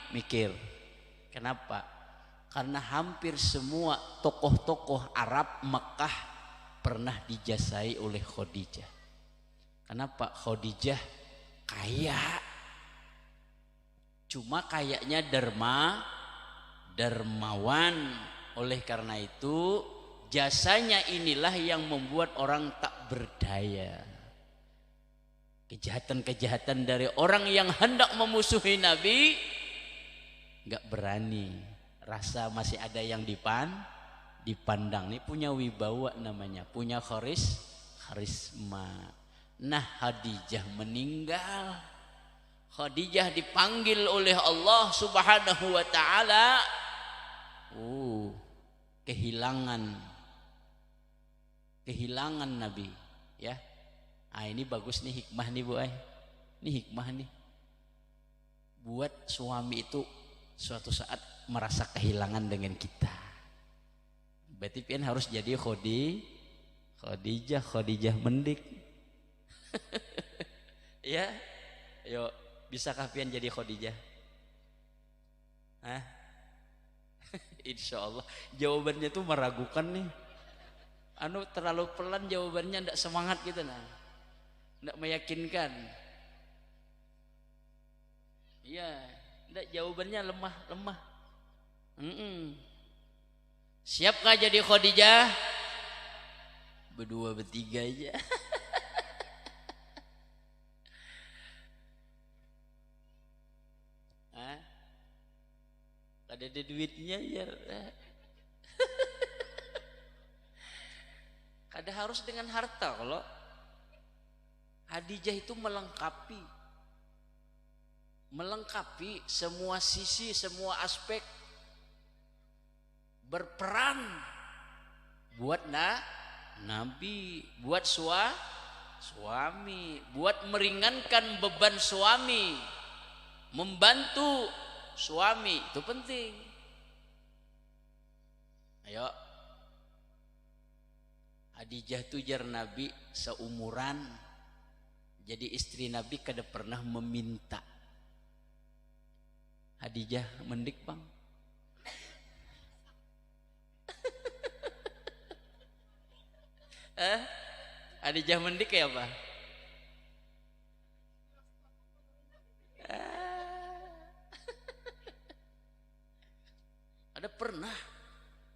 mikir. Kenapa? Karena hampir semua tokoh-tokoh Arab Mekah pernah dijasai oleh Khadijah. Kenapa? Khadijah kaya, cuma kayaknya dermawan. Oleh karena itu jasanya inilah yang membuat orang tak berdaya. Kejahatan-kejahatan dari orang yang hendak memusuhi Nabi nggak berani, rasa masih ada yang dipandang. Ini punya wibawa namanya, punya karisma. Nah, Khadijah meninggal. Khadijah dipanggil oleh Allah Subhanahu wa taala. Kehilangan Nabi, ya. Ini bagus nih hikmah nih Bu. Ini hikmah nih. Buat suami itu suatu saat merasa kehilangan dengan kita. Berarti pian harus jadi Khadijah mendik. Ya. Ayo, bisakah pian jadi Khadijah? Insya Allah. Jawabannya tuh meragukan nih. Terlalu pelan jawabannya, ndak semangat gitu nah. Ndak meyakinkan. Iya, ndak, jawabannya lemah. Siapkah jadi Khadijah? Berdua bertiga aja. Ada duitnya ya. Kada harus dengan harta. Kalau Khadijah itu melengkapi semua sisi, semua aspek, berperan buat Nabi, buat suami, buat meringankan beban suami, membantu suami, itu penting. Ayo, Khadijah tuh jar Nabi seumuran, jadi istri Nabi kada pernah meminta. Khadijah mendik bang. Khadijah mendik ya apa?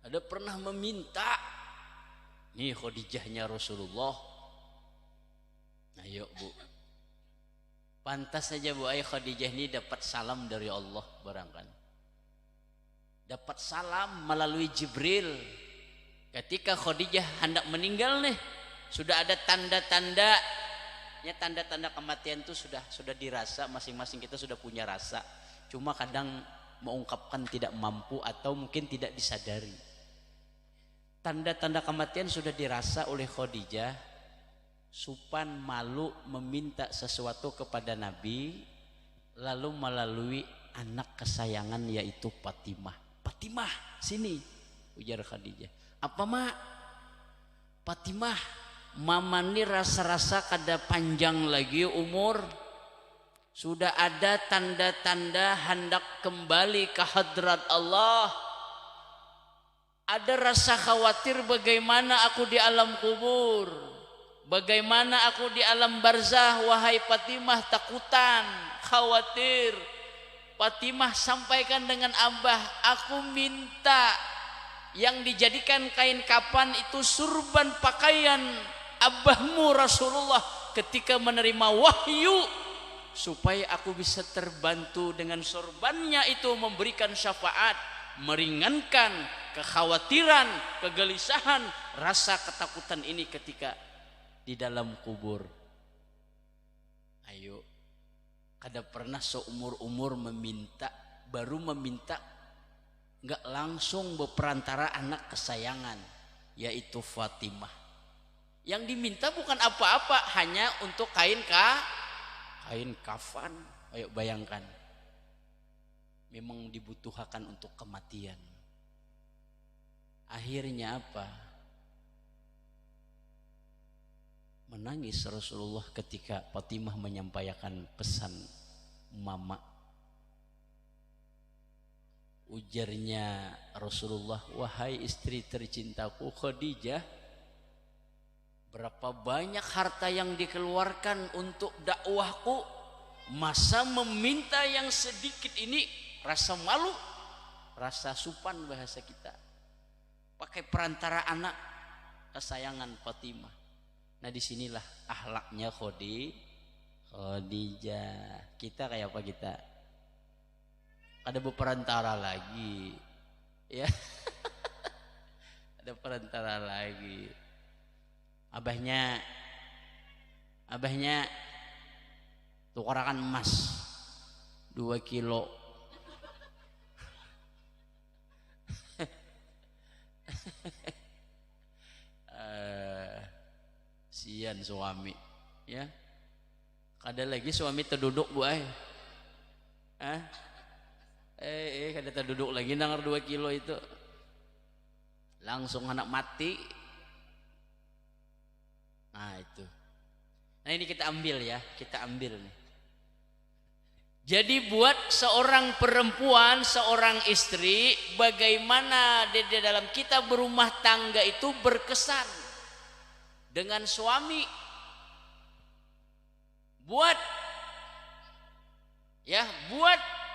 Ada pernah meminta. Nih Khadijahnya Rasulullah. Ayo Bu, pantas saja Bu Khadijah ini dapat salam dari Allah barangkali. Dapat salam melalui Jibril. Ketika Khadijah hendak meninggal nih, sudah ada tanda-tanda. Ya, tanda-tanda kematian itu sudah dirasa, masing-masing kita sudah punya rasa. Cuma kadang mengungkapkan tidak mampu atau mungkin tidak disadari. Tanda-tanda kematian sudah dirasa oleh Khadijah. Supan malu meminta sesuatu kepada Nabi, lalu melalui anak kesayangan yaitu Fatimah. Fatimah sini, ujar Khadijah. Apa mak? Fatimah, mama ini rasa-rasa kada panjang lagi umur. Sudah ada tanda-tanda hendak kembali ke hadrat Allah. Ada rasa khawatir bagaimana aku di alam kubur, bagaimana aku di alam barzah. Wahai Fatimah, takutan, khawatir. Fatimah sampaikan dengan Abah, aku minta yang dijadikan kain kapan itu surban pakaian Abahmu Rasulullah ketika menerima wahyu, supaya aku bisa terbantu dengan sorbannya itu memberikan syafaat, meringankan kekhawatiran, kegelisahan, rasa ketakutan ini ketika di dalam kubur. Ayo, kada pernah seumur-umur meminta, baru meminta enggak langsung berperantara anak kesayangan, yaitu Fatimah. Yang diminta bukan apa-apa, hanya untuk kain kafan. Ayo bayangkan, memang dibutuhkan untuk kematian. Akhirnya apa? Menangis Rasulullah ketika Fatimah menyampaikan pesan mama. Ujarnya Rasulullah, wahai istri tercintaku Khadijah, berapa banyak harta yang dikeluarkan untuk dakwahku, masa meminta yang sedikit ini? Rasa malu, rasa supan bahasa kita, pakai perantara anak kesayangan Fatimah. Nah disinilah akhlaknya Khadijah. Kita kayak apa kita? Ada berperantara lagi, ya. Ada perantara lagi. Abahnya tukarakan emas 2 kilo. Sian suami, ya. Kada lagi suami terduduk bu kada terduduk lagi nangar 2 kilo itu, langsung anak mati. Nah itu. Nah ini kita ambil ya, kita ambil nih. Jadi buat seorang perempuan, seorang istri, bagaimana di dalam kita berumah tangga itu berkesan dengan suami. Buat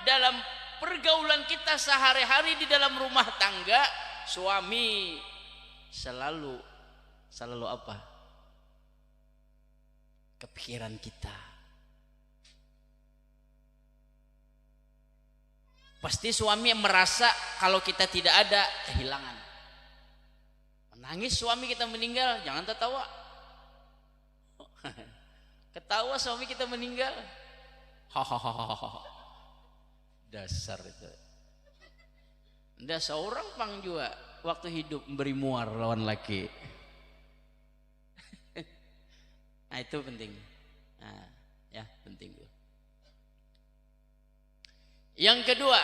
dalam pergaulan kita sehari-hari di dalam rumah tangga, suami selalu apa? Kepikiran kita. Pasti suami merasa kalau kita tidak ada, kehilangan. Menangis suami kita meninggal, jangan tertawa. Ketawa suami kita meninggal. Hahaha. Dasar itu. Ndak seorang pang juga waktu hidup memberi muar lawan laki. Nah itu penting. Nah, ya penting tuh. Yang kedua,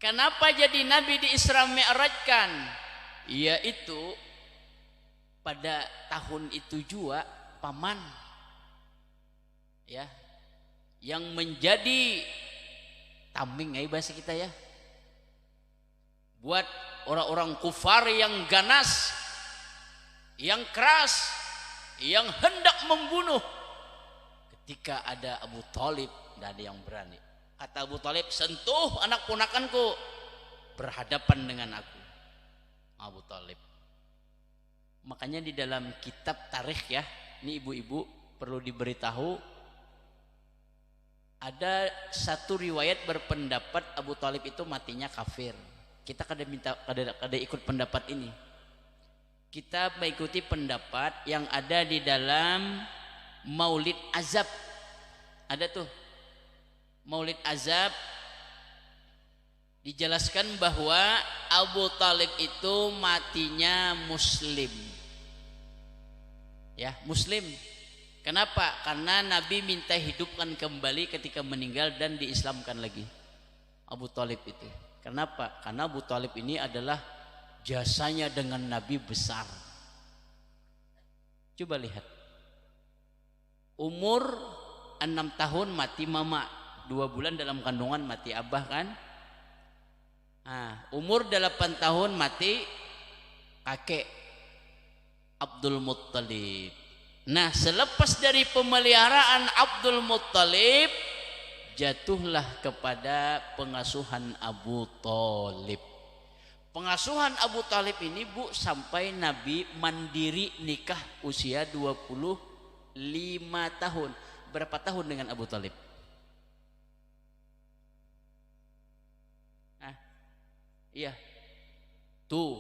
kenapa jadi Nabi di Isra Mi'rajkan? Yaitu pada tahun itu juga paman, ya, yang menjadi tameng bahasa kita ya, buat orang-orang kufar yang ganas, yang keras, yang hendak membunuh. Ketika ada Abu Thalib, tidak ada yang berani. Kata Abu Thalib, sentuh anak ponakanku, berhadapan dengan aku. Abu Thalib. Makanya di dalam kitab tarikh ya, ini ibu-ibu perlu diberitahu, ada satu riwayat berpendapat Abu Thalib itu matinya kafir. Kita kada ikut pendapat ini. Kita mengikuti pendapat yang ada di dalam Maulid Azab. Ada tuh Maulid Azab, dijelaskan bahwa Abu Thalib itu matinya muslim. Ya, muslim. Kenapa? Karena Nabi minta hidupkan kembali ketika meninggal dan diislamkan lagi Abu Thalib itu. Kenapa? Karena Abu Thalib ini adalah jasanya dengan Nabi besar. Coba lihat. Umur 6 tahun mati mama, 2 bulan dalam kandungan mati abah kan. Nah, umur 8 tahun mati kakek Abdul Muttalib. Nah, selepas dari pemeliharaan Abdul Muttalib, jatuhlah kepada pengasuhan Abu Thalib. Pengasuhan Abu Thalib ini bu, sampai Nabi mandiri nikah usia 25 tahun. Berapa tahun dengan Abu Thalib? Iya. Tuh.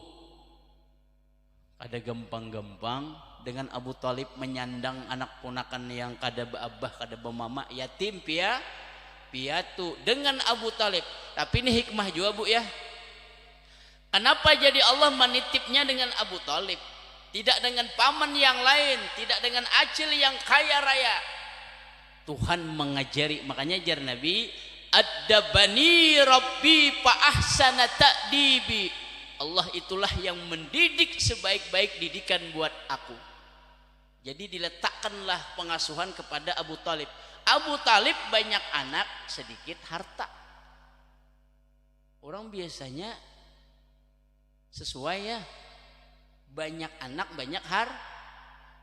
Ada gampang-gampang dengan Abu Talib menyandang anak ponakan yang kada abah kada mama yatim piatu dengan Abu Talib. Tapi ini hikmah juga Bu ya. Kenapa jadi Allah menitipnya dengan Abu Talib, tidak dengan paman yang lain, tidak dengan acil yang kaya raya? Tuhan mengajari, makanya jar Nabi, "Addabani Rabbi fa ahsana ta'dibi." Allah itulah yang mendidik sebaik-baik didikan buat aku. Jadi diletakkanlah pengasuhan kepada Abu Talib. Abu Talib banyak anak, sedikit harta. Orang biasanya sesuai ya, banyak anak banyak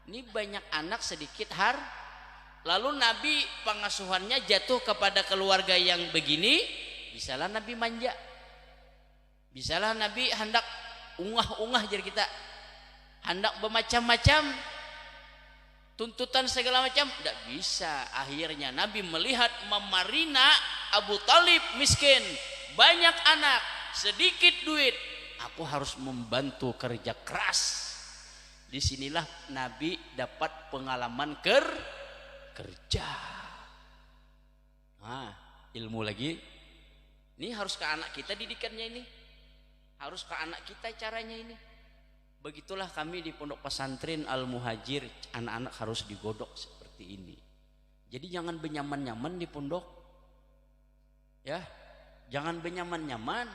ini banyak anak sedikit lalu Nabi pengasuhannya jatuh kepada keluarga yang begini, bisalah Nabi manja, bisalah Nabi hendak ungah-ungah jadi kita hendak bermacam-macam tuntutan segala macam, tidak bisa. Akhirnya Nabi melihat memarina Abu Talib miskin, banyak anak, sedikit duit, aku harus membantu kerja keras. Disinilah Nabi dapat pengalaman kerja. Nah, ilmu lagi. Ini harus ke anak kita didikannya ini. Harus ke anak kita caranya ini. Begitulah kami di Pondok Pesantren Al-Muhajir, anak-anak harus digodok seperti ini. Jadi jangan benyaman-nyaman di pondok. Ya, jangan benyaman-nyaman.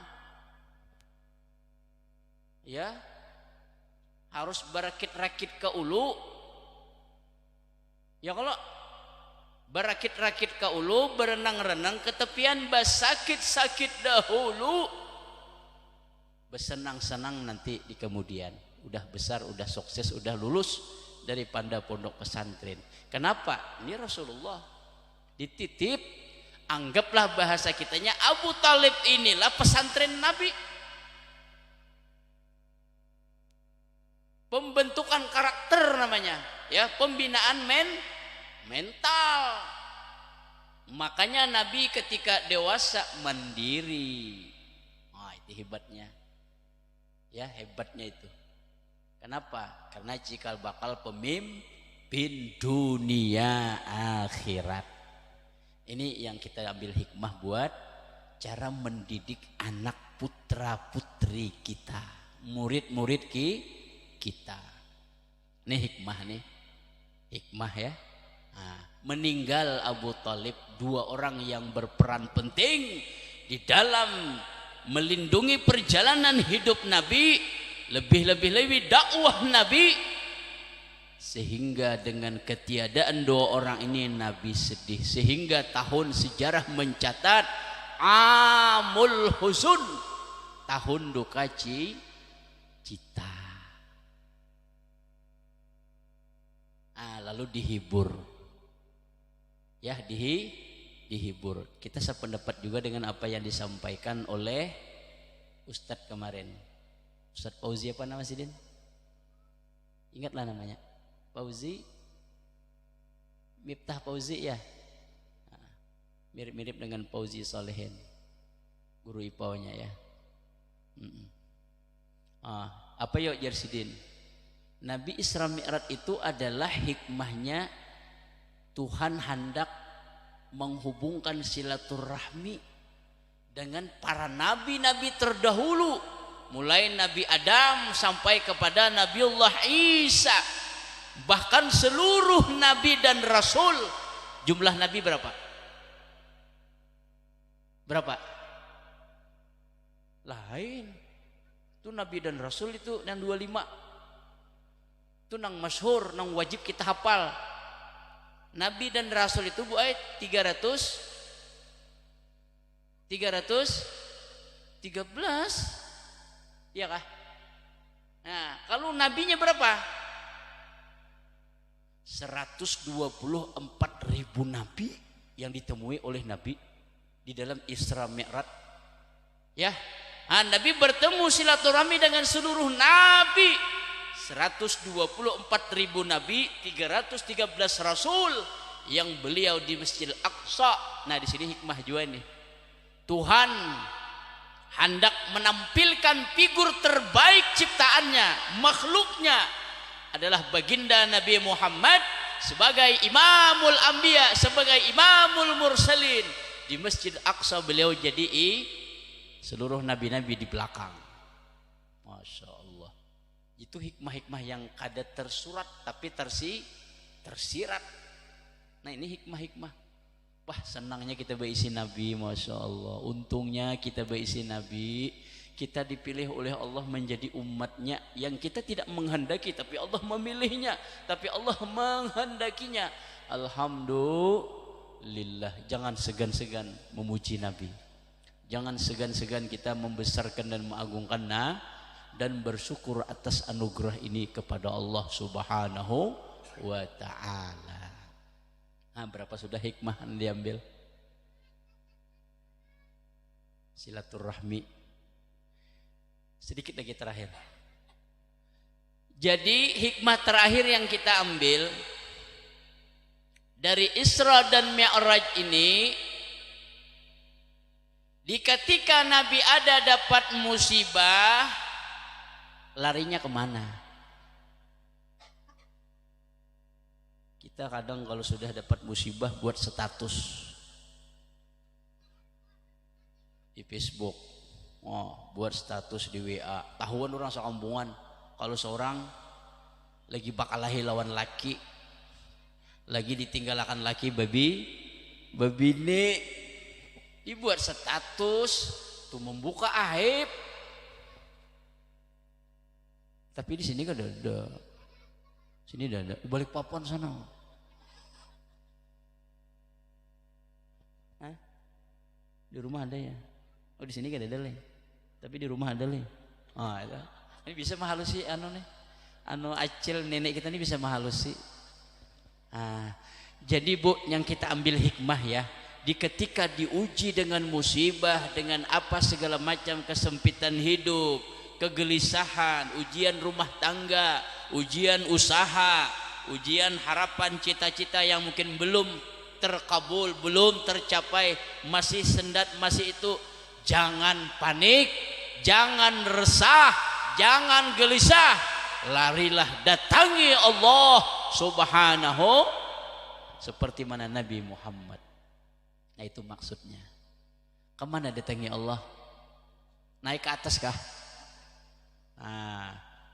Ya, harus berakit-rakit ke ulu. Ya kalau berakit-rakit ke ulu, berenang-renang ke tepian, sakit-sakit dahulu, bersenang-senang nanti di kemudian. Udah besar, udah sukses, udah lulus dari pondok pesantren. Kenapa? Ini Rasulullah dititip. Anggaplah bahasa kitanya, Abu Talib inilah pesantren Nabi. Pembentukan karakter namanya, ya, pembinaan mental. Makanya Nabi ketika dewasa mandiri. Nah, itu hebatnya. Ya, hebatnya itu. Kenapa? Karena cikal bakal pemimpin dunia akhirat. Ini yang kita ambil hikmah buat cara mendidik anak putra putri kita, murid-murid kita. Ini hikmah nih, hikmah ya. Nah, meninggal Abu Talib, dua orang yang berperan penting di dalam melindungi perjalanan hidup Nabi. Lebih-lebih dakwah Nabi, sehingga dengan ketiadaan dua orang ini Nabi sedih, sehingga tahun sejarah mencatat Amul Huzun, tahun duka cita. Lalu dihibur, ya, dihibur. Kita sependapat juga dengan apa yang disampaikan oleh Ustadz kemarin. Ustadz Fauzi apa nama sih Din? Ingatlah namanya. Fauzi, Miftah Fauzi ya. Mirip-mirip dengan Fauzi Solehin, guru IPA-nya ya. Apa yuk Jersidin? Nabi Isra Mi'raj itu adalah hikmahnya Tuhan hendak menghubungkan silaturahmi dengan para nabi-nabi terdahulu. Mulai Nabi Adam sampai kepada Nabiullah Isa. Bahkan seluruh nabi dan rasul. Jumlah nabi berapa? Berapa? Lain. Itu nabi dan rasul itu yang 25. Itu nang masyhur, nang wajib kita hafal. Nabi dan rasul itu Bu Ait 313. Iya kah? Nah, kalau nabinya berapa? 124.000 nabi yang ditemui oleh Nabi di dalam Isra Mi'raj. Ya, Nabi bertemu silaturahmi dengan seluruh nabi. 124.000 nabi, 313 rasul yang beliau di Masjidil Aqsa. Nah, di sini hikmah juga nih. Tuhan hendak menampilkan figur terbaik ciptaannya, makhluknya, adalah baginda Nabi Muhammad sebagai imamul anbiya, sebagai imamul mursalin. Di Masjid Aqsa beliau jadi seluruh nabi-nabi di belakang. Masya Allah. Itu hikmah-hikmah yang kada tersurat tapi tersirat. Nah ini hikmah-hikmah. Wah senangnya kita berisi Nabi, Masya Allah. Untungnya kita berisi Nabi. Kita dipilih oleh Allah menjadi umatnya yang kita tidak menghendaki, tapi Allah memilihnya, tapi Allah menghendakinya. Alhamdulillah. Jangan segan-segan memuji Nabi. Jangan segan-segan kita membesarkan dan mengagungkan dan bersyukur atas anugerah ini kepada Allah Subhanahu wa ta'ala. Nah, berapa sudah hikmah yang diambil? Silaturahmi. Sedikit lagi terakhir. Jadi hikmah terakhir yang kita ambil dari Isra dan Mi'raj ini, di ketika Nabi ada dapat musibah, larinya kemana? Kita kadang kalau sudah dapat musibah buat status di Facebook, buat status di WA. Tahuan orang sekampungan kalau seorang lagi bakal lahir lawan laki, lagi ditinggalkan laki babine, dibuat status tuh membuka aib. Tapi di sini kan ada, sini ada di balik papan sana. Hah? Di rumah ada ya? Oh di sini kan ada leh. Tapi di rumah ada leh. Oh itu. Ini bisa mahalusi nih. Acil nenek kita ini bisa mahalusi. Jadi Bu, yang kita ambil hikmah ya, di ketika diuji dengan musibah, dengan apa segala macam kesempitan hidup, kegelisahan, ujian rumah tangga, ujian usaha, ujian harapan cita-cita yang mungkin belum terkabul, belum tercapai, masih sendat, masih itu, jangan panik, jangan resah, jangan gelisah, larilah datangi Allah Subhanahu, seperti mana Nabi Muhammad. Nah itu maksudnya. Kemana datangi Allah? Naik ke atas kah?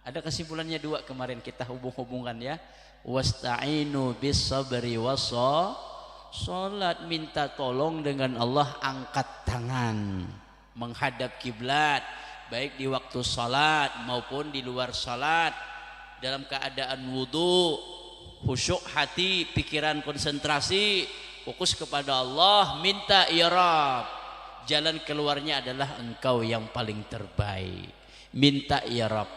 Ada kesimpulannya dua kemarin kita hubung-hubungkan ya. Wasta'inu bis sabri salat, minta tolong dengan Allah, angkat tangan menghadap kiblat, baik di waktu salat maupun di luar salat, dalam keadaan wudu, khusyuk hati, pikiran konsentrasi, fokus kepada Allah, minta ya Rabb. Jalan keluarnya adalah Engkau yang paling terbaik. Minta ya Rabb,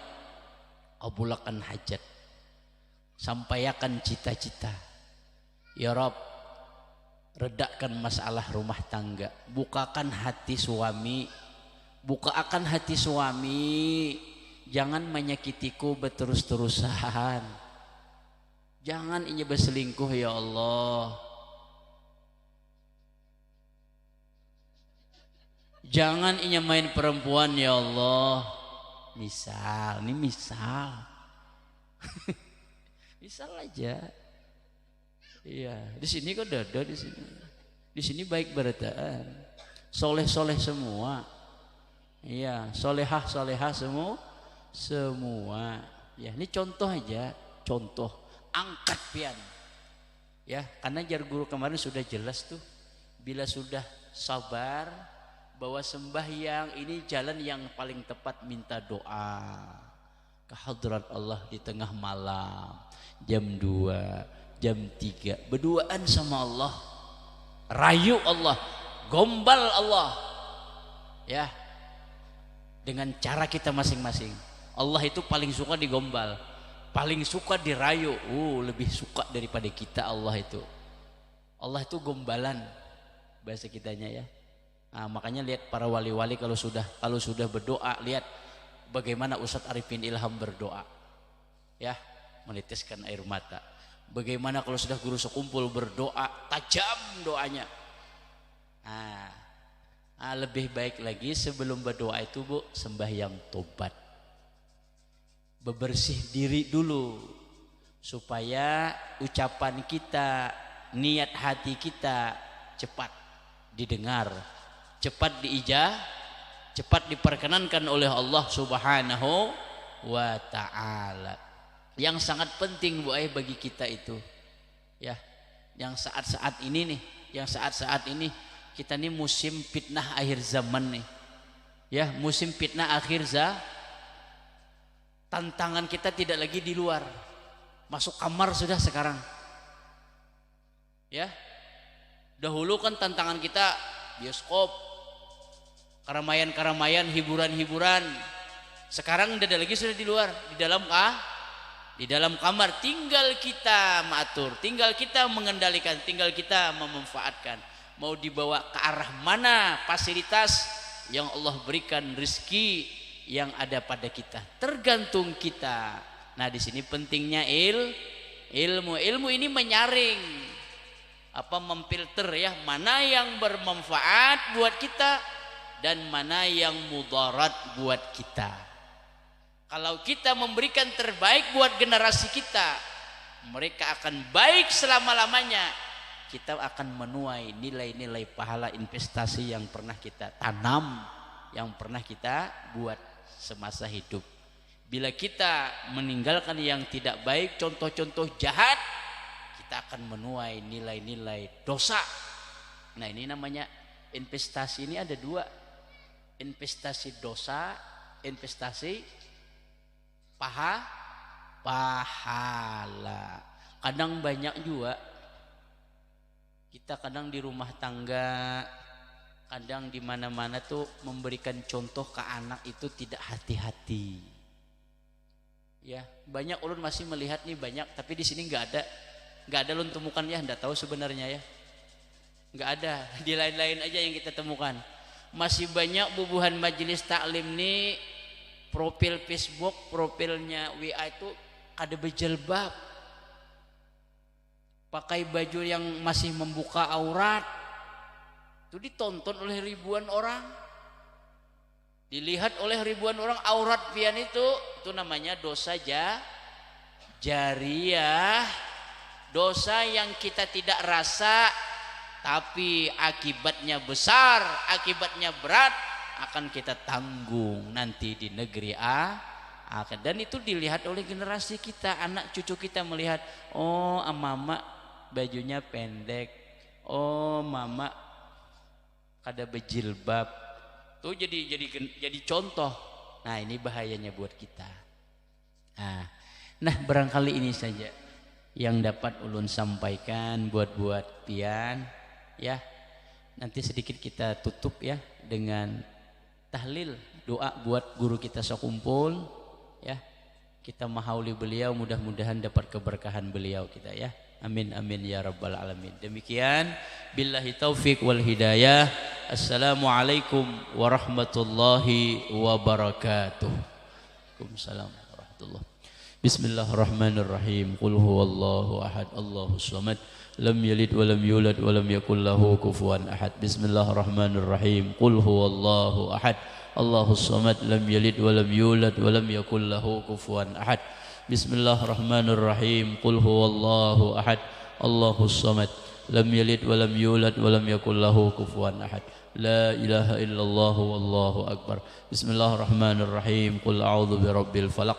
kabulkan hajat, sampaikan cita-cita. Ya Rabb, redakan masalah rumah tangga, bukakan hati suami, bukakan hati suami, jangan menyakitiku berterus-terusan, jangan ini berselingkuh ya Allah, jangan ini main perempuan ya Allah. Misal, ini misal misal aja. Iya, di sini kok ada di sini. Di sini baik berataan, soleh-soleh semua. Iya, solehah semua. Ya, ini contoh aja, contoh. Angkat pian. Ya, karena jar guru kemarin sudah jelas tuh. Bila sudah sabar bahwa sembahyang ini jalan yang paling tepat, minta doa ke hadrat Allah di tengah malam, jam 2, jam 3, berduaan sama Allah, rayu Allah, gombal Allah, ya, dengan cara kita masing-masing. Allah itu paling suka digombal, paling suka dirayu, lebih suka daripada kita. Allah itu gombalan bahasa kitanya ya. Nah, makanya lihat para wali-wali kalau sudah berdoa, lihat bagaimana Ustadz Arifin Ilham berdoa, ya, meneteskan air mata. Bagaimana kalau sudah guru sekumpul berdoa, tajam doanya. Lebih baik lagi sebelum berdoa itu Bu, sembahyang tobat, bebersih diri dulu, supaya ucapan kita, niat hati kita cepat didengar, cepat cepat diperkenankan oleh Allah Subhanahu wa ta'ala. Yang sangat penting Bu Ai bagi kita itu ya, yang saat-saat ini nih, kita nih musim fitnah akhir zaman nih ya, musim fitnah akhir tantangan kita tidak lagi di luar, masuk kamar sudah sekarang ya. Dahulu kan tantangan kita bioskop, keramaian-keramaian, hiburan-hiburan. Sekarang tidak lagi, sudah di luar, di dalam kamar. Tinggal kita mengatur, tinggal kita mengendalikan, tinggal kita memanfaatkan. Mau dibawa ke arah mana fasilitas yang Allah berikan, rezeki yang ada pada kita, tergantung kita. Nah, di sini pentingnya ilmu ini menyaring, memfilter ya, mana yang bermanfaat buat kita dan mana yang mudarat buat kita. Kalau kita memberikan terbaik buat generasi kita, mereka akan baik selama-lamanya. Kita akan menuai nilai-nilai pahala investasi yang pernah kita tanam, yang pernah kita buat semasa hidup. Bila kita meninggalkan yang tidak baik, contoh-contoh jahat, kita akan menuai nilai-nilai dosa. Nah, ini namanya investasi. Ini ada dua, investasi dosa, investasi pahala. Kadang banyak juga kita, kadang di rumah tangga, kadang di mana-mana tuh memberikan contoh ke anak itu tidak hati-hati. Ya, banyak ulun masih melihat nih banyak, tapi di sini nggak ada ulun temukan ya, nggak tahu sebenarnya ya. Nggak ada, di lain-lain aja yang kita temukan. Masih banyak bubuhan majelis taklim nih, profil Facebook, profilnya WA itu ada berjilbab, pakai baju yang masih membuka aurat. Itu ditonton oleh ribuan orang, dilihat oleh ribuan orang. Aurat pian itu namanya dosa jariyah, dosa yang kita tidak rasa tapi akibatnya besar, akibatnya berat, akan kita tanggung nanti di negeri akan. Dan itu dilihat oleh generasi kita, anak cucu kita melihat, oh mama bajunya pendek, oh mama kada berjilbab, tuh jadi contoh. Nah, ini bahayanya buat kita. Nah, barangkali ini saja yang dapat ulun sampaikan buat pian ya. Nanti sedikit kita tutup ya dengan tahlil, doa buat guru kita sekumpul ya. Kita mahauli beliau, mudah-mudahan dapat keberkahan beliau kita ya. Amin amin ya rabbal alamin. Demikian, billahi taufik wal hidayah. Assalamualaikum warahmatullahi wabarakatuh. Waalaikumsalam warahmatullahi. Bismillahirrahmanirrahim. Qul huwallahu ahad, Allahus samad, lam yalid wa lam yulad wa lam yakul lahu kufuwan ahad. Bismillahirrahmanirrahim. Qul huwallahu ahad, Allahus samad, lam yalid wa lam yulad wa lam yakul lahu kufuwan ahad. Bismillahirrahmanirrahim. Qul huwallahu ahad, Allahus samad, lam yalid wa lam yulad wa lam yakul lahu kufuwan ahad. La ilaha illallah wallahu akbar. Bismillahirrahmanirrahim. Qul a'udzu birabbil falaq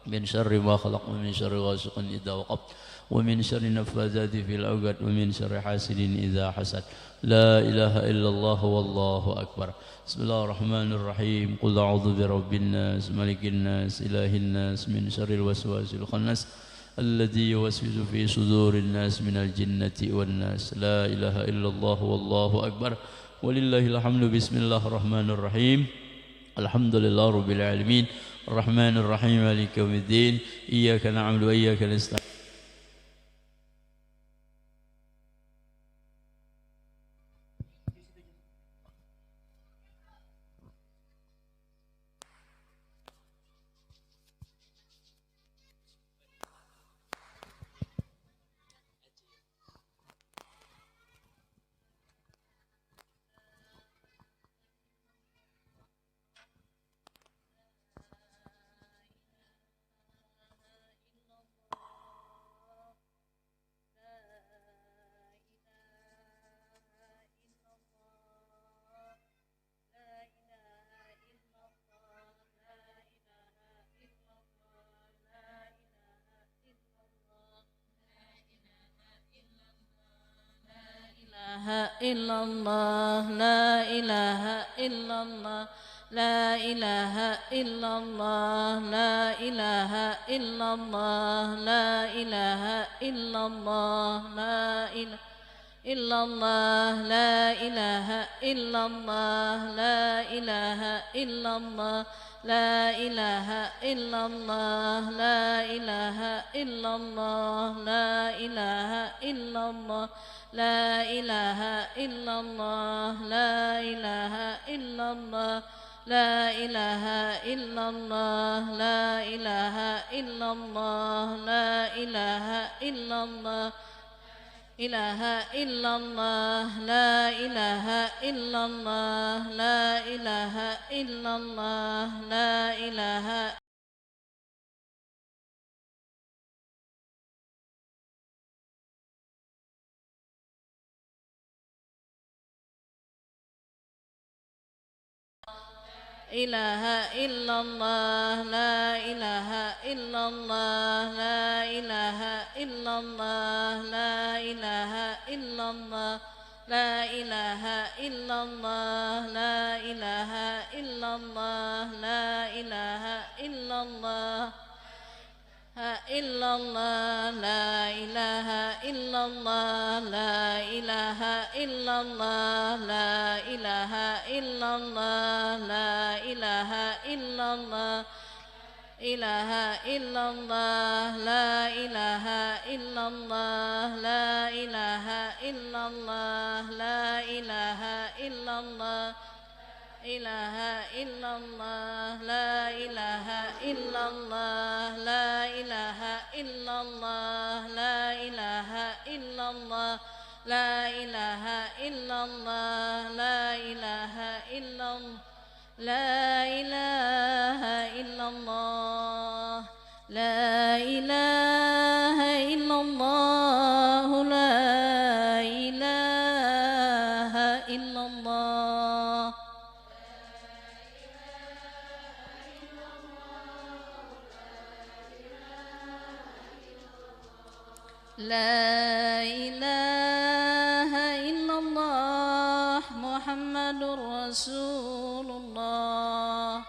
min syarri ma khalaq wa min syarri ghasiqin idza waqab wa min syarri naffazati fil 'uqad wa min syarri hasidin idza hasad. La ilaha illallah wallahu akbar. Bismillahirrahmanirrahim. Qul a'udzu birabbin nas, malikin nas, ilahin nas, min syarril waswasil khannas alladzi yuwaswisu fi sudurin nas minal jinnati wan nas. La ilaha illallah wallahu akbar. Walillahil hamdu. Bismillahirrahmanirrahim. Alhamdulillah rabbil alamin. Arrahmanir rahim, maliki yaumiddin. Iyyaka na'budu wa iyyaka nasta'in. إلا الله لا إله إلا الله لا إله إلا الله لا إله إلا الله لا إله إلا الله لا إله إلا الله لا إله إلا الله لا إله إلا الله لا إله إلا الله لا إله إلا الله لا إله إلا الله لا إله إلا الله لا إله إلا الله لا إله إلا الله لا إله إلا الله لا إله إلا الله إله إلا الله لا إله إلا الله لا إله إلا الله لا إله إله إلا الله لا إله إلا الله لا إله إلا الله لا إله إلا الله لا إله إلا الله لا إله إلا الله لا إله إلا الله إلا الله لا إله إلا الله لا إله إلا الله لا إله إلا الله لا إله إلا الله إله إلا الله لا إله إلا الله لا إله إلا الله لا إله إلا الله إله إلا الله لا إله إلا الله لا إله إلا الله لا إله إلا الله لا إله إلا الله لا إله إلا الله لا إله إلا الله لا إله إلا الله لا إله إلا الله لا إله إلا الله محمد رسول الله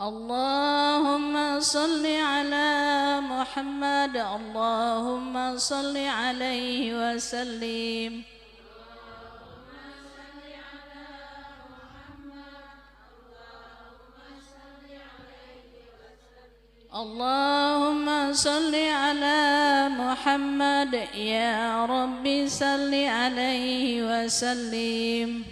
اللهم صل على محمد اللهم صل عليه وسلم اللهم صل على محمد يا ربي صل عليه وسلم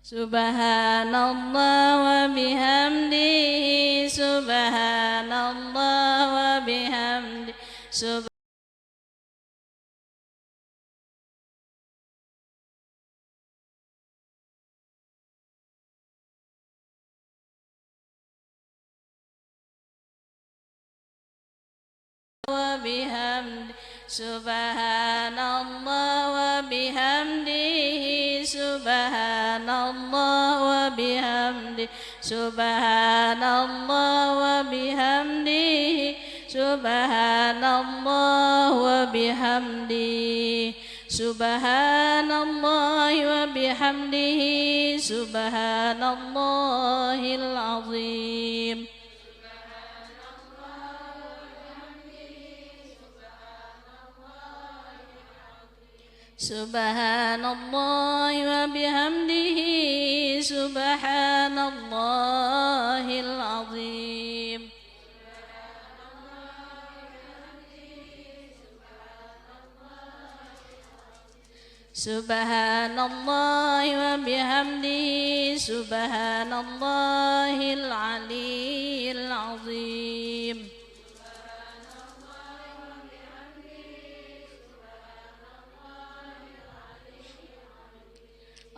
سبحان الله وبحمده سبحان الله وبحمده وبحمده سبحان الله وبحمده سبحان الله وبحمده سبحان الله وبحمده سبحان الله وبحمده سبحان الله وبحمده سبحان الله العظيم سبحان الله وبحمده سبحان الله العظيم سبحان الله وبحمده سبحان الله العلي العظيم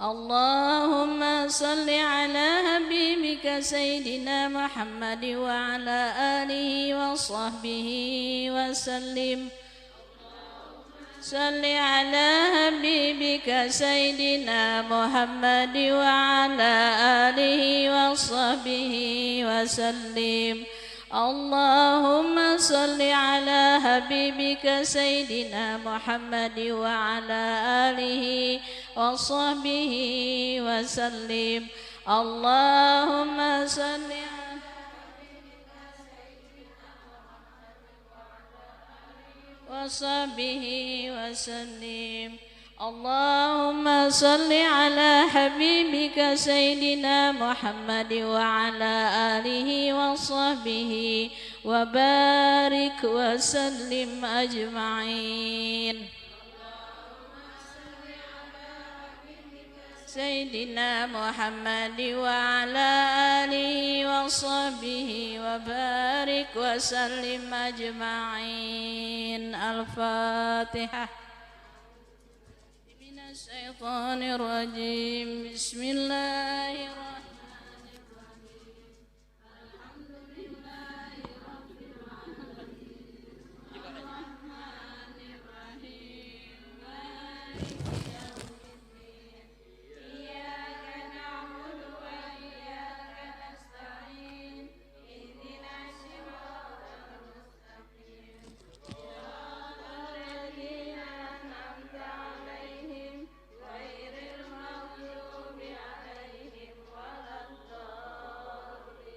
اللهم صل على حبيبك سيدنا محمد وعلى آله وصحبه وسلم صل على حبيبك سيدنا محمد وعلى آله وصحبه وسلم. اللهم صل على حبيبك سيدنا محمد وعلى آله وصحبه وسلم. اللهم صل وصحبه وسلم. اللهم صل على حبيبك سيدنا محمد وعلى آله وصحبه وبارك وسلم أجمعين. سيدنا محمد وعلى آله وصحبه وبارك وسلم أجمعين. الفاتحة. من الشيطان الرجيم. بسم الله الرحمن الرحيم. الحمد لله رب العالمين الرحمن الرحيم مالك يوم الدين إياك نعبد وإياك نستعين اهدنا الصراط المستقيم صراط الذين أنعمت عليهم غير المغضوب عليهم ولا الضالين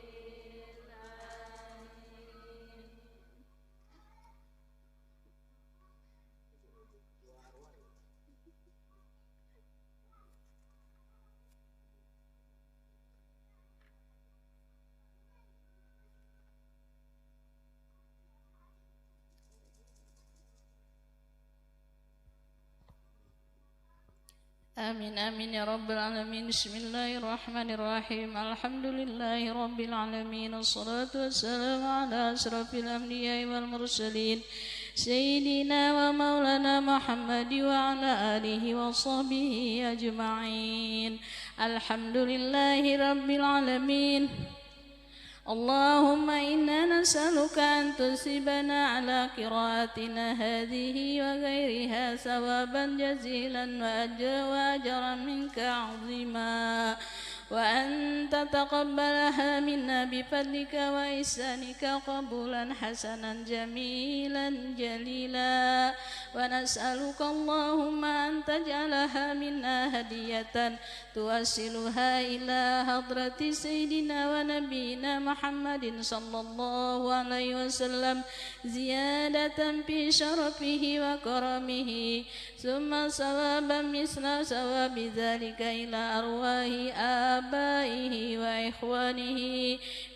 آمين. آمين آمين يا رب العالمين. بسم الله الرحمن الرحيم. الحمد لله رب العالمين والصلاة والسلام على أشرف الأنبياء والمرسلين سيدنا ومولانا محمد وعلى آله وصحبه أجمعين. الحمد لله رب العالمين. اللهم إنا نسألك أن تصيبنا على قراءتنا هذه وغيرها ثوابا جزيلا وأجرا منك عظيما، وأن تتقبلها منا بفضلك وإحسانك قبولا حسنا جميلا جليلا. ونسألك اللهم أن تجعلها منا هدية توصلها إلى حضرة سيدنا ونبينا محمد صلى الله عليه وسلم زيادة في شرفه وكرمه، ثم ثوابا مثل ثواب ذلك إلى أرواح آبائه وإخوانه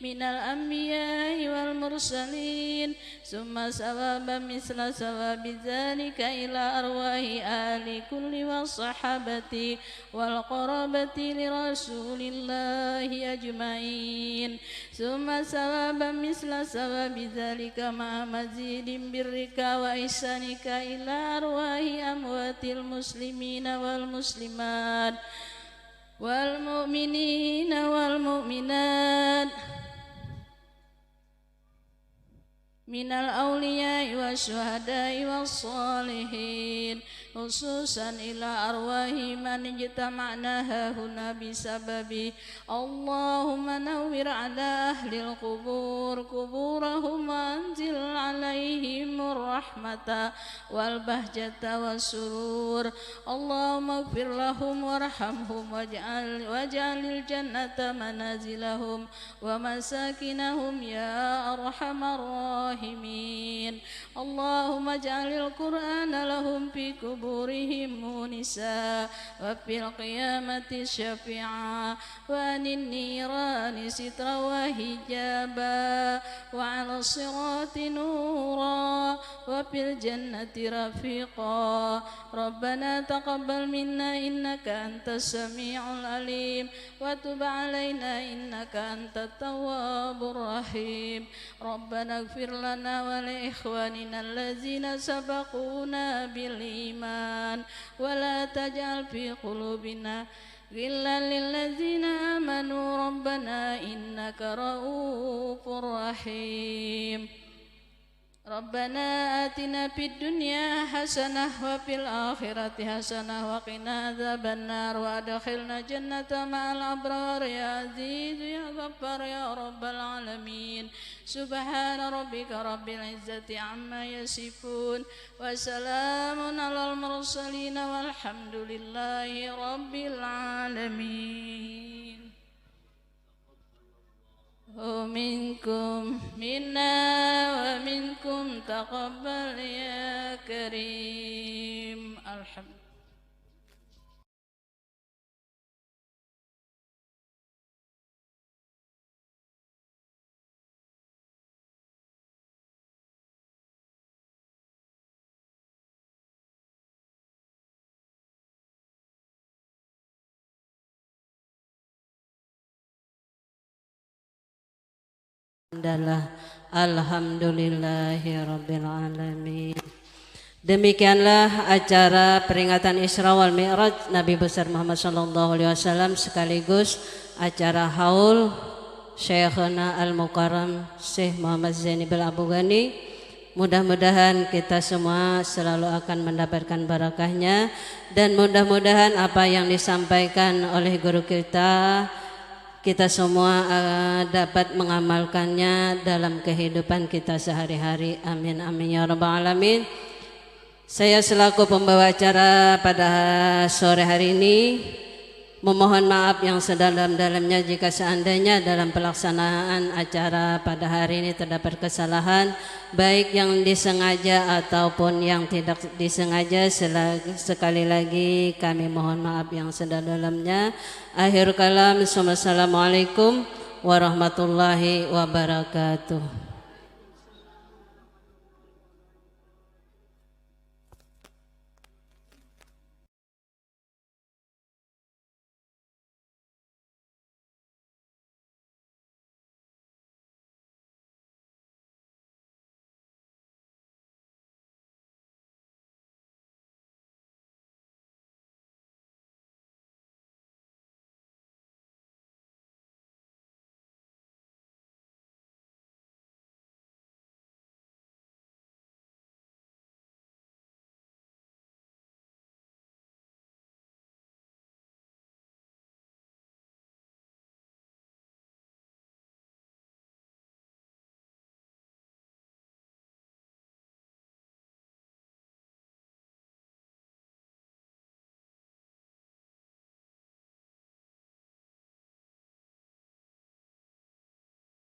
من الأنبياء والمرسلين، ثم ثوابا مثل ثواب ذلك إلى أرواح آل كل والصحابة والقرابة لرسول الله أجمعين، ثم ثوابا مثل ثواب ذلك مع مزيد برك وإحسانك إلى أرواح أموات المسلمين والمسلمات والمؤمنين والمؤمنات من الأولياء والشهداء والصالحين، خصوصا إلى أرواح من اجتمعنا هنا بسببه. اللهم نور على أهل القبور قبورهم وأنزل عليهم الرحمة والبهجة والسرور. اللهم اغفر لهم وارحمهم واجعل الجنة منازلهم ومساكنهم يا أرحم الراحمين. اللهم اجعل القرآن لهم في قبورهم مونسا، وفي القيامة شفيعا، وعن النيران سترا وحجابا، وعلى الصراط نورا، وفي الجنة رفيقا. ربنا تقبل منا إنك أنت السميع العليم، وتب علينا إنك أنت التواب الرحيم. ربنا اغفر لنا ولإخواننا الذين سبقونا بالإيمان، ولا تجعل في قلوبنا غلا للذين آمنوا ربنا إنك رؤوف رحيم. ربنا آتنا في الدنيا حسنة وفي الآخرة حسنة وقنا عذاب النار وأدخلنا جنة مع الأبرار يا عزيز يا غفار يا رب العالمين سبحان ربك رب العزة عما يصفون وسلام على المرسلين والحمد لله رب العالمين ومنكم منا ومنكم تقبل يا كريم الحمد Alhamdulillahirabbil alamin. Demikianlah acara peringatan Isra wal Mi'raj Nabi besar Muhammad sallallahu alaihi wasallam sekaligus acara haul Syekhuna Al-Mukarram Syekh Muhammad Zaini bin Abu Ghani. Mudah-mudahan kita semua selalu akan mendapatkan barakahnya dan mudah-mudahan apa yang disampaikan oleh guru kita semua dapat mengamalkannya dalam kehidupan kita sehari-hari. Amin amin ya rabbal alamin. Saya selaku pembawa acara pada sore hari ini memohon maaf yang sedalam-dalamnya jika seandainya dalam pelaksanaan acara pada hari ini terdapat kesalahan baik yang disengaja ataupun yang tidak disengaja. Sekali lagi kami mohon maaf yang sedalam-dalamnya. Akhir kalam, assalamualaikum warahmatullahi wabarakatuh.